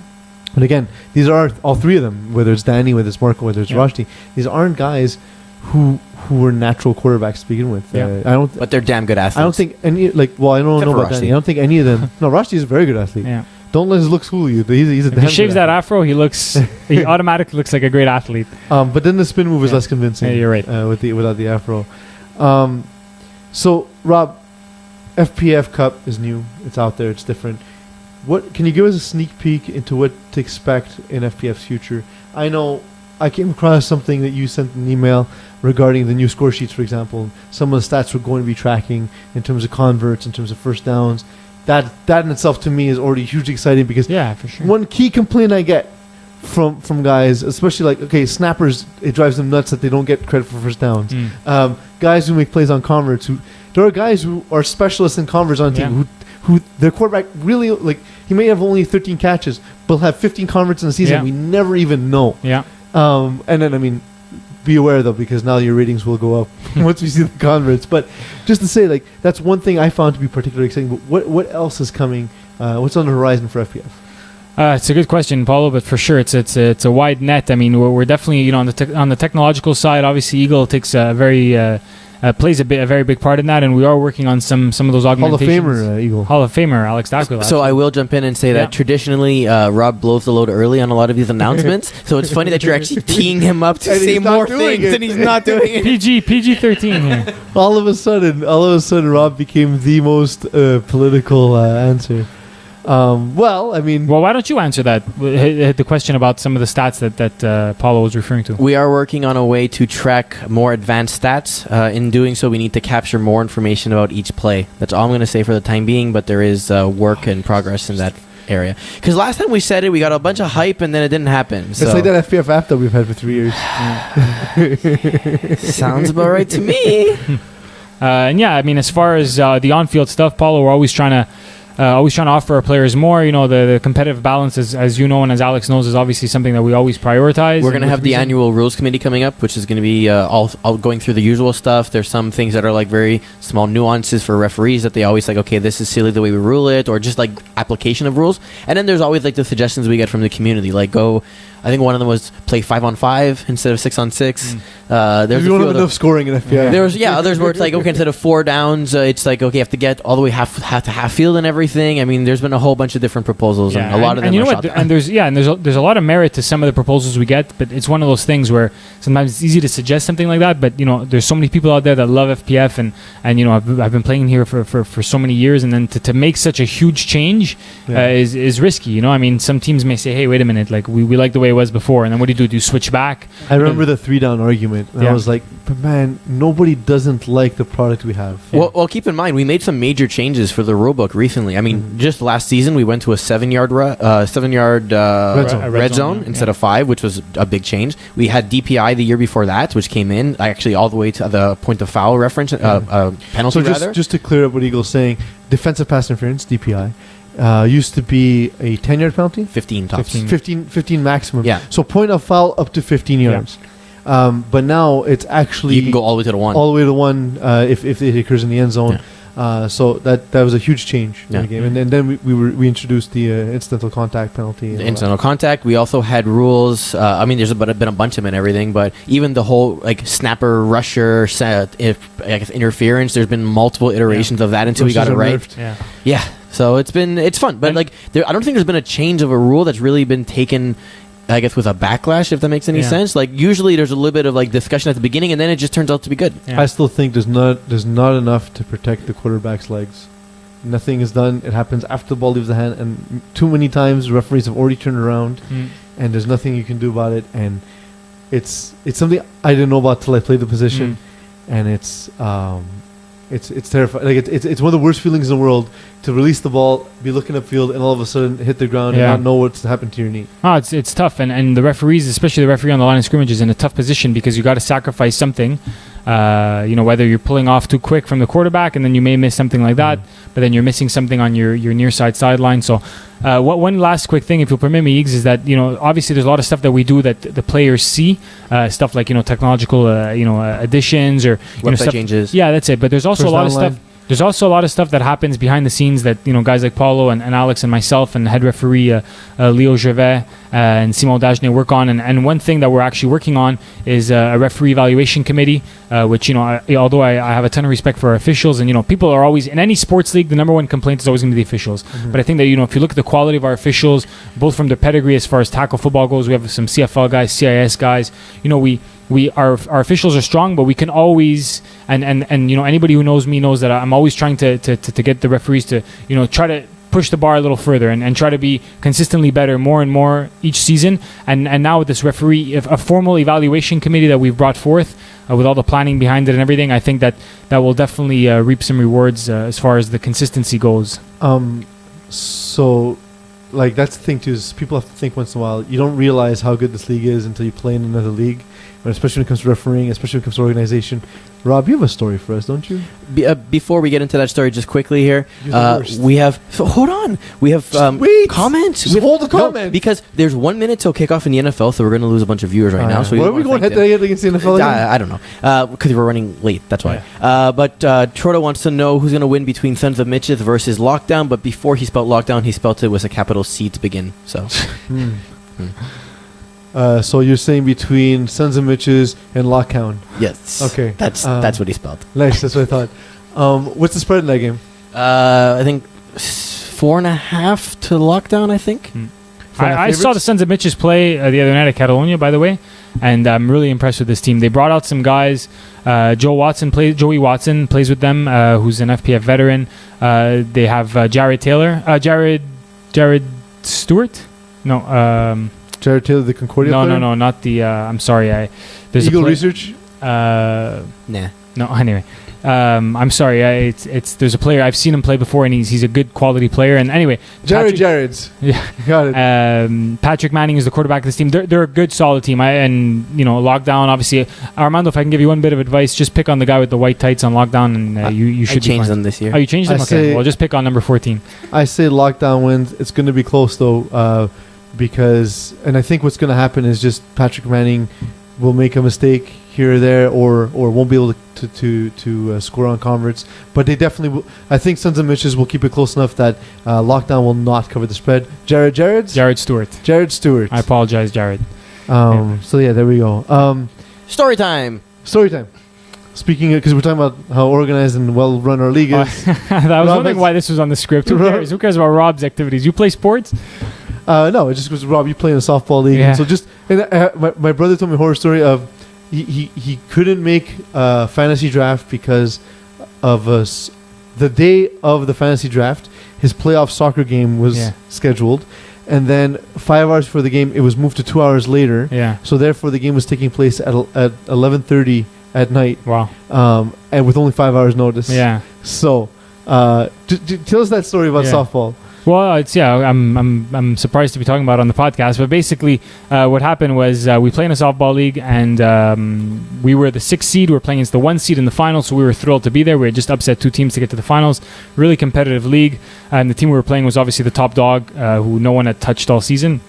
And again, these are all three of them, whether it's Danny, whether it's Marco, whether it's Rajdi, these aren't guys who were natural quarterbacks to begin with.
But they're damn good athletes.
I don't think any, I don't know about Danny. I don't think any of them. No, Rajdi is a very good athlete. Yeah. Don't let his looks fool you. He's a
if he shaves that afro, he automatically looks like a great athlete.
But then the spin move is less convincing.
Yeah, you're right.
Without the afro. So, Rob, FPF Cup is new. It's out there. It's different. What can you give us a sneak peek into what to expect in FPF's future? I know I came across something that you sent an email regarding the new score sheets, for example. Some of the stats we're going to be tracking in terms of converts, in terms of first downs. That in itself to me is already hugely exciting because
for sure.
One key complaint I get from guys, especially snappers, it drives them nuts that they don't get credit for first downs. Guys who make plays on converts, there are guys who are specialists in converts on team who their quarterback really he may have only 13 catches but have 15 converts in the season. We never even know. And then be aware though, because now your ratings will go up once we see the converts. But just to say, that's one thing I found to be particularly exciting. But what else is coming? What's on the horizon for FPF?
It's a good question, Paulo, but for sure it's a wide net. I mean, we're definitely on the technological side. Obviously, Eagle takes a very plays a very big part in that, and we are working on some of those augmentations.
Hall of Famer Eagle.
Hall of Famer Alex D'Aquila.
So I will jump in and say that traditionally Rob blows the load early on a lot of these announcements. So it's funny that you're actually teeing him up to say more things and he's not doing it.
PG-13 here.
All of a sudden, Rob became the most political answer. Well, why
don't you answer that? The question about some of the stats that Paulo was referring to.
We are working on a way to track more advanced stats. In doing so, we need to capture more information about each play. That's all I'm going to say for the time being, but there is work in progress in that area. Because last time we said it, we got a bunch of hype and then it didn't happen.
It's like that FPF app that we've had for 3 years.
Sounds about right to me.
And yeah, I mean, as far as the on-field stuff, Paulo, we're always trying to offer our players more. You know, the competitive balance, as you know and as Alex knows, is obviously something that we always prioritize.
We're going to have the annual rules committee coming up, which is going to be all going through the usual stuff. There's some things that are like very small nuances for referees that they always like, okay, this is silly the way we rule it, or just like application of rules. And then there's always like the suggestions we get from the community, like I think one of them was play 5-on-5 instead of 6-on-6. There's
you don't have enough scoring in FPF.
There was others where it's like, okay, instead of 4 downs, it's like, okay, you have to get all the way half to half field and everything. I mean, there's been a whole bunch of different proposals, and a lot of them are shot down.
And there's a lot of merit to some of the proposals we get, but it's one of those things where sometimes it's easy to suggest something like that, but you know, there's so many people out there that love FPF, and you know, I've been playing here for so many years, and then to make such a huge change is risky. You know, I mean, some teams may say, hey, wait a minute, like we like the way it was before, and then what do? Do you switch back?
I remember the 3-down argument, and I was like, but man, nobody doesn't like the product we have.
Well, keep in mind, we made some major changes for the rulebook recently. I mean, just last season, we went to a 7-yard red zone instead of 5, which was a big change. We had DPI the year before that, which came in actually all the way to the point of foul reference, penalty
so just to clear up what Eagle's saying, defensive pass interference, DPI, used to be a 10-yard penalty?
15 tops.
15 maximum.
Yeah.
So point of foul up to 15 yards. But now it's actually...
You can go all the way to the 1.
All the way to the 1 if it occurs in the end zone. Yeah. So that was a huge change in the game. And then we introduced the incidental contact penalty.
The incidental contact. We also had rules. I mean, there's been a bunch of them and everything, but even the whole like snapper, rusher, interference, there's been multiple iterations of that until we got it right. Yeah. So it's fun, but I don't think there's been a change of a rule that's really been taken, I guess, with a backlash, if that makes any sense. Like usually there's a little bit of like discussion at the beginning, and then it just turns out to be good.
Yeah. I still think there's not enough to protect the quarterback's legs. Nothing is done. It happens after the ball leaves the hand, and too many times referees have already turned around, and there's nothing you can do about it. And it's something I didn't know about till I played the position, and it's terrifying. Like it's one of the worst feelings in the world to release the ball, be looking upfield, and all of a sudden hit the ground and not know what's happened to your knee.
Oh, it's tough, and the referees, especially the referee on the line of scrimmage, is in a tough position because you got to sacrifice something. You know, whether you're pulling off too quick from the quarterback, and then you may miss something like that, but then you're missing something on your near side sideline. So, one last quick thing, if you'll permit me, Eags, is that you know, obviously there's a lot of stuff that we do that the players see, stuff like technological additions or
website changes.
Yeah, that's it. But there's also a lot of stuff. There's also a lot of stuff that happens behind the scenes that, guys like Paulo and Alex and myself and head referee Leo Gervais and Simon Dagenet work on. And one thing that we're actually working on is a referee evaluation committee, which, although I have a ton of respect for our officials, and, people are always, in any sports league, the number one complaint is always going to be the officials. Mm-hmm. But I think that, if you look at the quality of our officials, both from their pedigree as far as tackle football goes, we have some CFL guys, CIS guys, our officials are strong, but we can always and anybody who knows me knows that I'm always trying to get the referees to try to push the bar a little further and try to be consistently better more and more each season. And now with this referee, a formal evaluation committee that we've brought forth with all the planning behind it and everything, I think that will definitely reap some rewards as far as the consistency goes.
So that's the thing too, is people have to think once in a while. You don't realize how good this league is until you play in another league. Especially when it comes to refereeing, especially when it comes to organization. Rob, you have a story for us, don't you?
Before we get into that story, just quickly here, we have... So hold on. We have comments.
Hold the comment.
No, because there's 1 minute till kickoff in the NFL, so we're going to lose a bunch of viewers right now. So
why are we going head-to-head against the NFL again?
I don't know. Because we're running late, that's why. Yeah. But Trotta wants to know who's going to win between Sons of Mitches versus Lockdown, but before he spelled Lockdown, he spelled it with a capital C to begin. So...
So you're saying between Sons of Mitches and Lockdown?
Yes.
Okay.
That's what he spelled.
Nice. That's what I thought. What's the spread in that game?
I think 4.5 to Lockdown, I think.
I saw the Sons of Mitches play the other night at Catalonia, by the way, and I'm really impressed with this team. They brought out some guys. Joey Watson plays with them, who's an FPF veteran. They have Jared Taylor. Jared Stewart? No,
Jared Taylor, the Concordia player?
No, not the... I'm sorry. There's
Eagle Research?
Nah.
No, anyway. I'm sorry. There's a player I've seen him play before, and he's a good quality player. And anyway,
Jared's.
Yeah,
got it.
Patrick Manning is the quarterback of this team. They're a good, solid team. Lockdown. Obviously, Armando, if I can give you one bit of advice, just pick on the guy with the white tights on Lockdown, and you should
change
be fine.
them this year.
Oh, you changed them? Okay. Well, just pick on number 14.
I say Lockdown wins. It's going to be close though, because I think what's going to happen is just Patrick Manning will make a mistake here or there, or won't be able to score on converts. But they definitely will. I think Sons of Mitches will keep it close enough that Lockdown will not cover the spread. Jared Stewart.
I apologize, Jared.
So yeah, there we go.
Story time.
Speaking of, because we're talking about how organized and well run our league is.
I was wondering why this was on the script. Who cares? Who cares about Rob's activities? You play sports?
No, it just goes, Rob, you play in a softball league.
Yeah.
And so my brother told me a horror story of he couldn't make a fantasy draft because of the day of the fantasy draft, his playoff soccer game was scheduled. And then 5 hours before the game, it was moved to 2 hours later.
Yeah.
So therefore, the game was taking place at 11:30 at night.
Wow.
And with only 5 hours notice.
Yeah.
So, tell us that story about softball.
Well, I'm surprised to be talking about it on the podcast, but basically, what happened was we play in a softball league, and we were the 6th seed. We were playing against the 1 seed in the finals, so we were thrilled to be there. We had just upset 2 teams to get to the finals. Really competitive league, and the team we were playing was obviously the top dog, who no one had touched all season.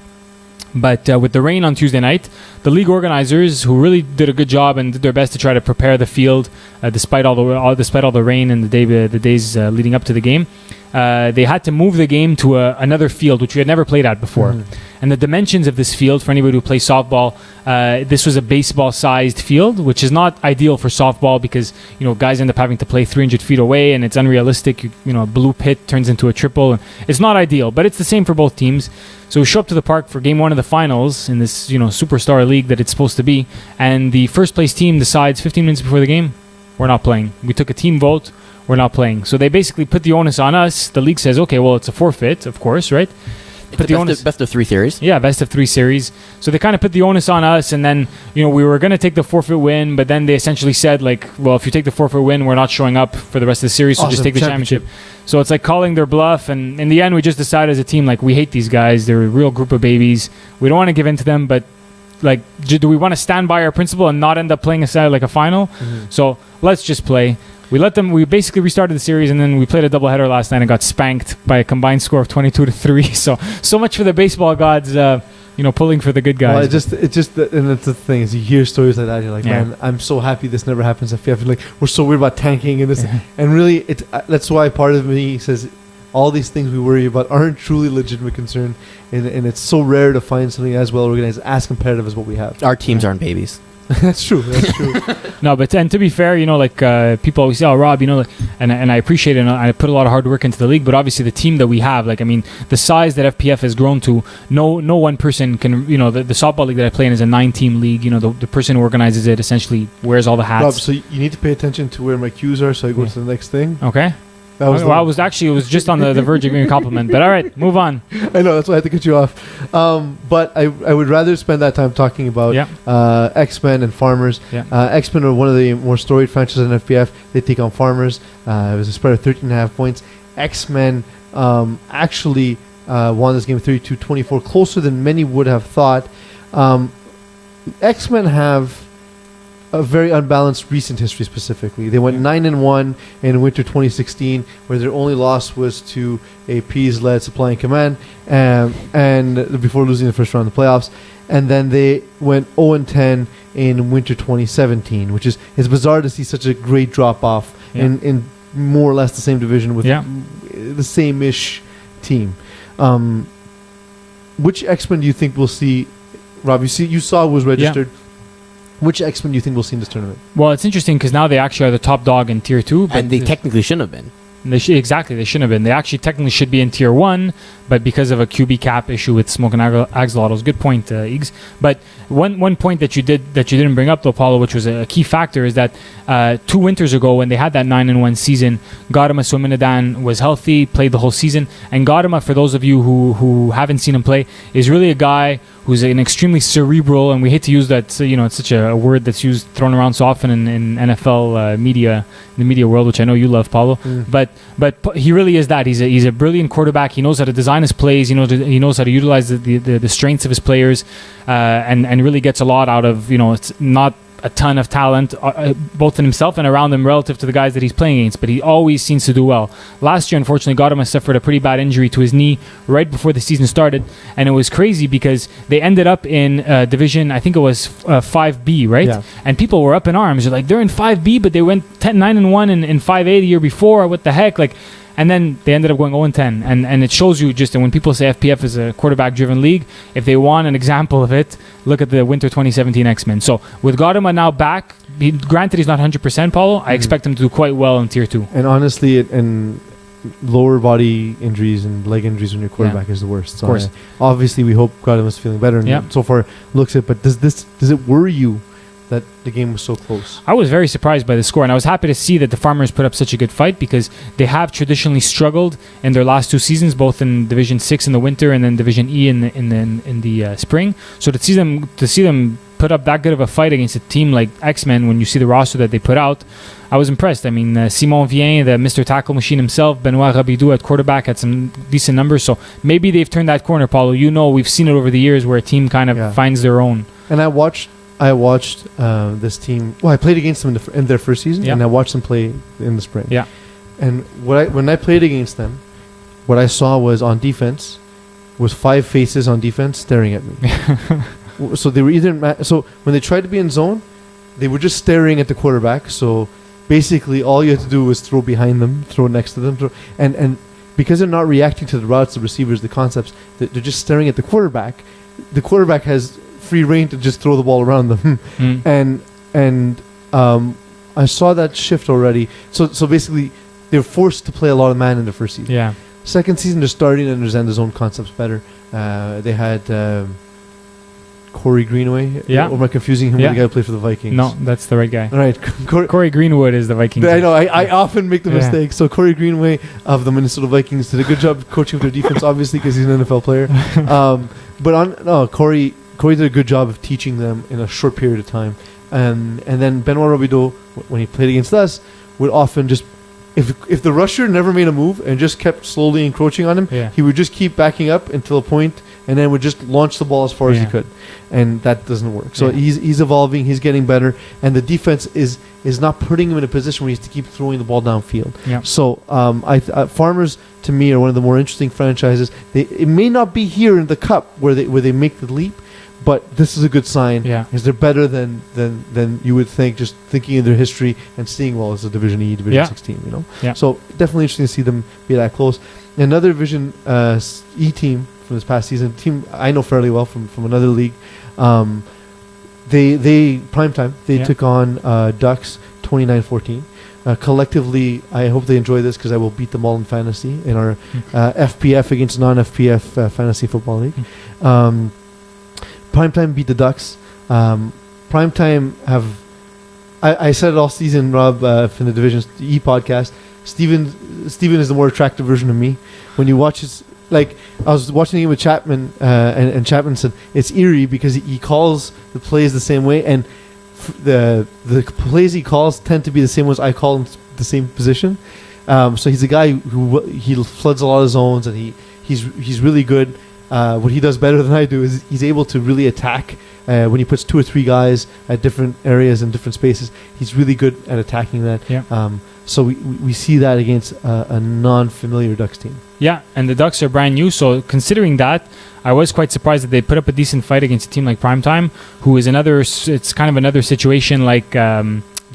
But with the rain on Tuesday night, the league organizers, who really did a good job and did their best to try to prepare the field, despite all the rain and the days leading up to the game, they had to move the game to another field, which we had never played at before. Mm-hmm. And the dimensions of this field, for anybody who plays softball, this was a baseball-sized field, which is not ideal for softball because guys end up having to play 300 feet away, and it's unrealistic. A blue pit turns into a triple, and it's not ideal. But it's the same for both teams. So we show up to the park for game 1 of the finals in this superstar league that it's supposed to be, and the first place team decides 15 minutes before the game, we're not playing. We took a team vote. We're not playing. So they basically put the onus on us. The league says, okay, well, it's a forfeit, of course, right?
Put the onus. Best of 3 series.
Yeah, best of 3 series. So they kind of put the onus on us, and then we were going to take the forfeit win, but then they essentially said, well, if you take the forfeit win, we're not showing up for the rest of the series, so just take the championship. So it's like calling their bluff, and in the end, we just decided as a team, we hate these guys. They're a real group of babies. We don't want to give in to them, but do we want to stand by our principle and not end up playing a final? Mm-hmm. So let's just play. We basically restarted the series, and then we played a doubleheader last night and got spanked by a combined score of 22-3. So much for the baseball gods, pulling for the good guys.
Well, and that's the thing is you hear stories like that, you're like, man, I'm so happy this never happens at FPF. We're so worried about tanking and this, and really, that's why part of me says all these things we worry about aren't truly legitimate concern, and it's so rare to find something as well organized, as competitive as what we have.
Our teams aren't babies.
That's true.
No, but and to be fair, people always say, "Oh, Rob, and I appreciate it. And I put a lot of hard work into the league, but obviously the team that we have, the size that FPF has grown to, no one person can, the softball league that I play in is a 9-team league. The person who organizes it essentially wears all the hats.
Rob, so you need to pay attention to where my cues are, so I go to the next thing.
Okay. It was just on the verge of giving a compliment, but all right, move on.
I know, that's why I had to cut you off. But I would rather spend that time talking about X-Men and Farmers. Yeah. X-Men are one of the more storied franchises in FPF. They take on Farmers. It was a spread of 13.5 points. X-Men actually won this game 32-24, closer than many would have thought. X-Men have a very unbalanced recent history specifically. They went 9-1 in winter 2016, where their only loss was to a Peeze-led Supply and Command, and before losing the first round of the playoffs. And then they went 0-10 in winter 2017, which is bizarre to see such a great drop-off in more or less the same division with the same-ish team. Which X-Men do you think we'll see? Rob, you saw who was registered. Yeah. Which X-Men do you think we'll see in this tournament?
Well, it's interesting because now they actually are the top dog in Tier 2.
And they technically shouldn't have been.
Exactly, they shouldn't have been. They actually technically should be in Tier 1, but because of a QB cap issue with Smoke and Axolotls. Good point, Eags. But one point that you didn't bring up though, Paulo, which was a key factor, is that 2 winters ago when they had that 9-1 season, Gautama Swaminadan was healthy, played the whole season, and Gautama, for those of you who haven't seen him play, is really a guy who's an extremely cerebral, and we hate to use that, it's such a word that's thrown around so often in NFL media, in the media world, which I know you love, Paulo. But he really is that. He's a brilliant quarterback. He knows how to design his plays. He knows how to utilize the strengths of his players, and really gets a lot out of, it's not a ton of talent, both in himself and around him relative to the guys that he's playing against, but he always seems to do well. Last year, unfortunately, Gautama suffered a pretty bad injury to his knee right before the season started, and it was crazy because they ended up in division, I think it was 5B, right? Yeah. And people were up in arms. They're like, they're in 5B, but they went 9-1 in 5A the year before. What the heck? And then they ended up going 0-10. And it shows you just that when people say FPF is a quarterback-driven league, if they want an example of it, look at the Winter 2017 X-Men. So with Gautama now back, granted he's not 100%, Paulo, I expect him to do quite well in Tier 2. And
honestly, and lower body injuries and leg injuries when your quarterback is the worst. So
of course.
Obviously, we hope Gautama's feeling better, and so far looks it. But does it worry you that the game was so close?
I was very surprised by the score, and I was happy to see that the Farmers put up such a good fight, because they have traditionally struggled in their last 2 seasons, both in Division 6 in the winter and then Division E in the spring. So to see them put up that good of a fight against a team like X-Men, when you see the roster that they put out, I was impressed. I mean, Simon Vien, the Mr. Tackle Machine himself, Benoit Rabidou at quarterback had some decent numbers. So maybe they've turned that corner, Paulo. We've seen it over the years where a team kind of finds their own.
And I watched this team. Well, I played against them in their first season, and I watched them play in the spring. Yeah. And when I played against them, what I saw was on defense was 5 faces on defense staring at me. So they were either so when they tried to be in zone, they were just staring at the quarterback. So basically, all you had to do was throw behind them, throw next to them, and because they're not reacting to the routes, the receivers, the concepts, they're just staring at the quarterback. The quarterback has free reign to just throw the ball around them. And I saw that shift already. So basically, they're forced to play a lot of man in the first season. Yeah. Second season, they're starting to understand the zone concepts better. They had Corey Greenway. Yeah. Or am I confusing him with the guy who played for the Vikings?
No, that's the right guy.
All right.
Corey Greenwood is the Vikings.
I know. I often make the mistake. So Corey Greenway of the Minnesota Vikings did a good job coaching their defense, obviously, because he's an NFL player. Corey did a good job of teaching them in a short period of time. And then Benoit Robideau, when he played against us, would often just, if the rusher never made a move and just kept slowly encroaching on him, he would just keep backing up until a point, and then would just launch the ball as far as he could. And that doesn't work. So he's evolving, he's getting better, and the defense is not putting him in a position where he has to keep throwing the ball downfield. Yeah. So Farmers, to me, are one of the more interesting franchises. It may not be here in the Cup where they make the leap, but this is a good sign, because they're better than you would think, just thinking of their history and seeing, well, it's a Division E, Division 16, So definitely interesting to see them be that close. Another Division E team from this past season, team I know fairly well from another league, they Primetime, they took on Ducks 29-14. Collectively, I hope they enjoy this, because I will beat them all in fantasy in our FPF against non-FPF fantasy football league. Primetime beat the Ducks. Primetime have... I said it all season, Rob, from the Division E podcast. Steven is the more attractive version of me. When you watch his... Like, I was watching it with Chapman, and Chapman said it's eerie because he calls the plays the same way, and the plays he calls tend to be the same ones I call in the same position. So he's a guy who he floods a lot of zones, and he's really good. What he does better than I do is he's able to really attack when he puts 2 or 3 guys at different areas and different spaces. He's really good at attacking that. Yeah. So we see that against a non-familiar Ducks team. Yeah, and the Ducks are brand new. So considering that, I was quite surprised that they put up a decent fight against a team like Primetime, who is it's kind of another situation like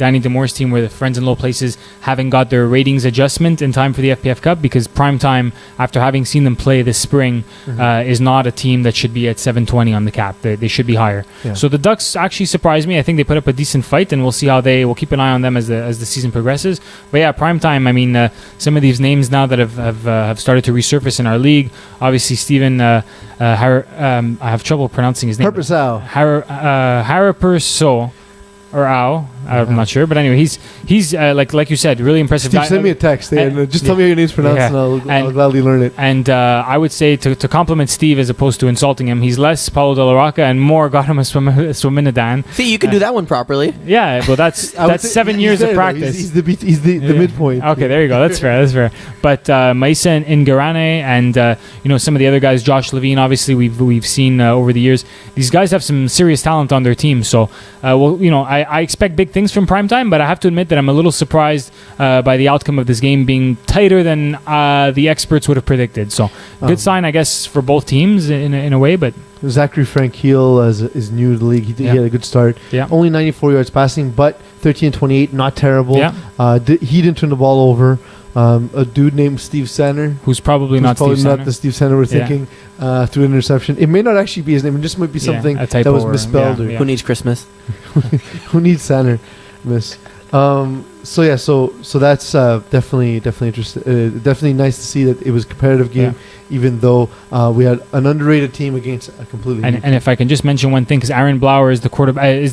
Danny Demore's team were the Friends in Low Places haven't got their ratings adjustment in time for the FPF Cup, because Primetime, after having seen them play this spring, is not a team that should be at 720 on the cap. They should be higher. Yeah. So the Ducks actually surprised me. I think they put up a decent fight, and we'll see how we'll keep an eye on them as the season progresses. But yeah, Primetime, I mean, some of these names now that have started to resurface in our league. Obviously, Steven, I have trouble pronouncing his name. Haraperso. Or Ao, I'm not sure, but anyway, he's like you said, really impressive
Steve,
guy.
send me a text and just tell me how your name's pronounced, and I'll gladly learn it.
And I would say to compliment Steve as opposed to insulting him, he's less Paulo De La Rocca and more got him a Swimminadan.
See, you can do that one properly.
Yeah, well, that's 7 years of practice.
He's the midpoint.
Okay, there you go. That's fair. But Maisa Ingarane and some of the other guys, Josh Levine, obviously we've seen over the years. These guys have some serious talent on their team. So, I expect big things from Primetime, but I have to admit that I'm a little surprised by the outcome of this game being tighter than the experts would have predicted. So, good sign, I guess, for both teams in a way. But
Zachary Frankiel is new to the league. He had a good start. Yeah. Only 94 yards passing, but 13-28, not terrible. Yeah. He didn't turn the ball over. A dude named Steve Sanner,
who's probably not
the Steve Sanner we're thinking, through an interception. It may not actually be his name. It just might be something that was misspelled.
Who needs Christmas?
Who needs Sanner? Miss. So that's definitely interesting. Definitely nice to see that it was a competitive game, even though we had an underrated team against a completely.
And if I can just mention one thing, because Aaron Blauer is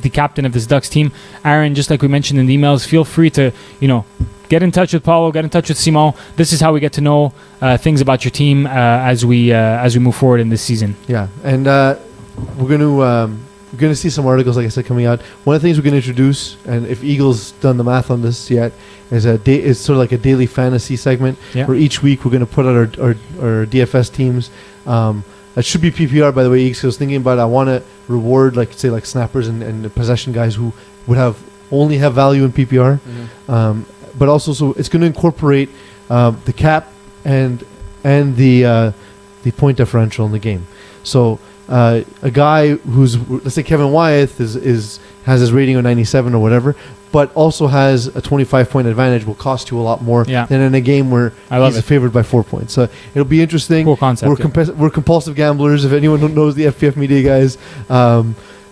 the captain of this Ducks team. Aaron, just like we mentioned in the emails, feel free to get in touch with Paulo, get in touch with Simon. This is how we get to know things about your team as we move forward in this season.
Yeah, and we're going to see some articles, like I said, coming out. One of the things we're going to introduce, and if Eagle's done the math on this yet, is it's sort of like a daily fantasy segment where each week we're going to put out our DFS teams. That should be PPR, by the way, Eagles. I was thinking about I want to reward, like snappers and possession guys who would only have value in PPR. But also, so it's going to incorporate the cap and the point differential in the game. So a guy who's, let's say Kevin Wyeth has his rating of 97 or whatever, but also has a 25-point advantage, will cost you a lot more than in a game where he's favored by 4 points. So it'll be interesting.
Cool concept.
We're compulsive gamblers. If anyone knows the FPF Media guys,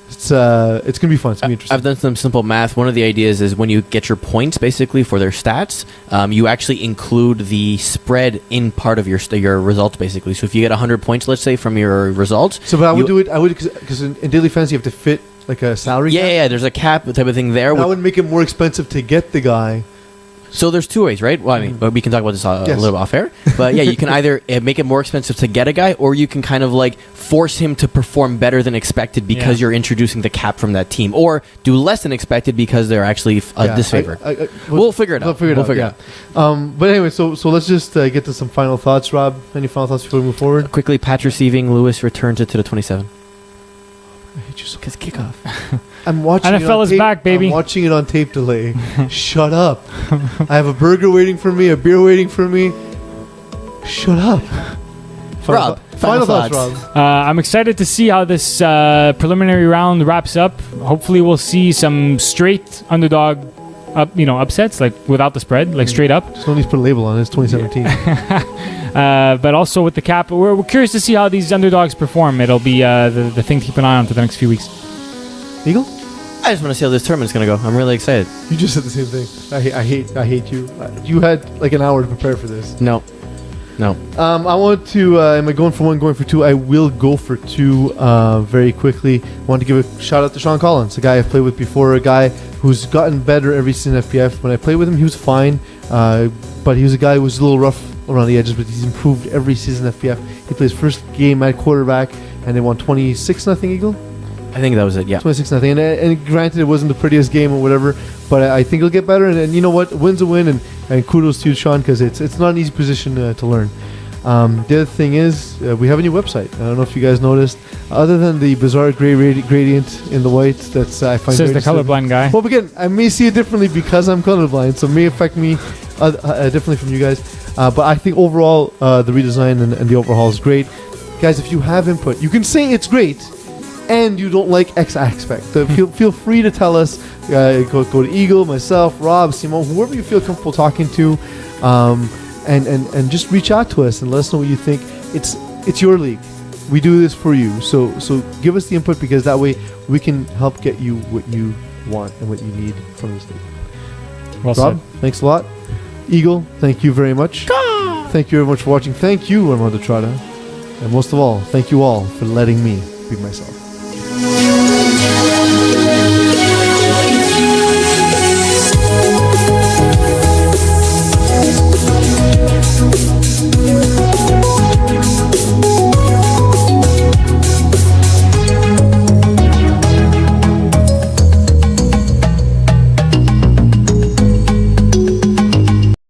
it's going to be fun. It's going to be interesting.
I've done some simple math. One of the ideas is when you get your points, basically, for their stats, you actually include the spread in part of your results, basically. So if you get 100 points, let's say, from your results.
So, but I would do it, because in daily fantasy, you have to fit like a salary cap.
Yeah, there's a cap type of thing there.
That would make it more expensive to get the guy.
So there's two ways, right? Well, I mean, we can talk about this a little bit off air. But yeah, you can either make it more expensive to get a guy, or you can kind of like force him to perform better than expected because you're introducing the cap from that team, or do less than expected because they're actually disfavored. We'll figure it out. We'll figure it out.
But anyway, so let's just get to some final thoughts. Rob, any final thoughts before we move forward?
Quickly, patch receiving. Lewis returns it to the 27.
I hate you so
because kickoff.
I'm watching
NFL is back, baby.
I'm watching it on tape delay. Shut up. I have a burger waiting for me, a beer waiting for me. Shut up.
Rob,
final thoughts, Rob.
I'm excited to see how this preliminary round wraps up. Hopefully we'll see some straight underdog upsets, like without the spread, like straight up.
Just don't need to put a label on it. It's 2017.
But also with the cap, we're curious to see how these underdogs perform. It'll be the thing to keep an eye on for the next few weeks.
Eagle?
I just want to see how this tournament's going to go. I'm really excited.
You just said the same thing. I hate you. You had like an hour to prepare for this.
No.
I want to, am I going for one, going for two? I will go for two very quickly. I want to give a shout out to Sean Collins, a guy I've played with before, a guy who's gotten better every season in FPF. When I played with him, he was fine, but he was a guy who was a little rough around the edges, but he's improved every season in FPF. He plays first game at quarterback, and they won 26-0, Eagle?
I think that was it, yeah.
26-0. And granted, it wasn't the prettiest game or whatever, but I think it'll get better. And you know what? Win's a win, and kudos to you, Sean, because it's not an easy position to learn. The other thing is, we have a new website. I don't know if you guys noticed. Other than the bizarre gray gradient in the white, that's I find
says the colorblind guy.
Well, again, I may see it differently because I'm colorblind, so it may affect me differently from you guys. But I think overall, the redesign and the overhaul is great. Guys, if you have input, you can say it's great. and you don't like X aspect. So feel free to tell us. Go to Eagle, myself, Rob, Simon, whoever you feel comfortable talking to, and just reach out to us and let us know what you think. It's your league. We do this for you. So give us the input, because that way we can help get you what you want and what you need from this league.
Well
Rob,
said.
thanks a lot. Eagle, thank you very much. Thank you very much for watching. Thank you, Armando Trotta. And most of all, thank you all for letting me be myself.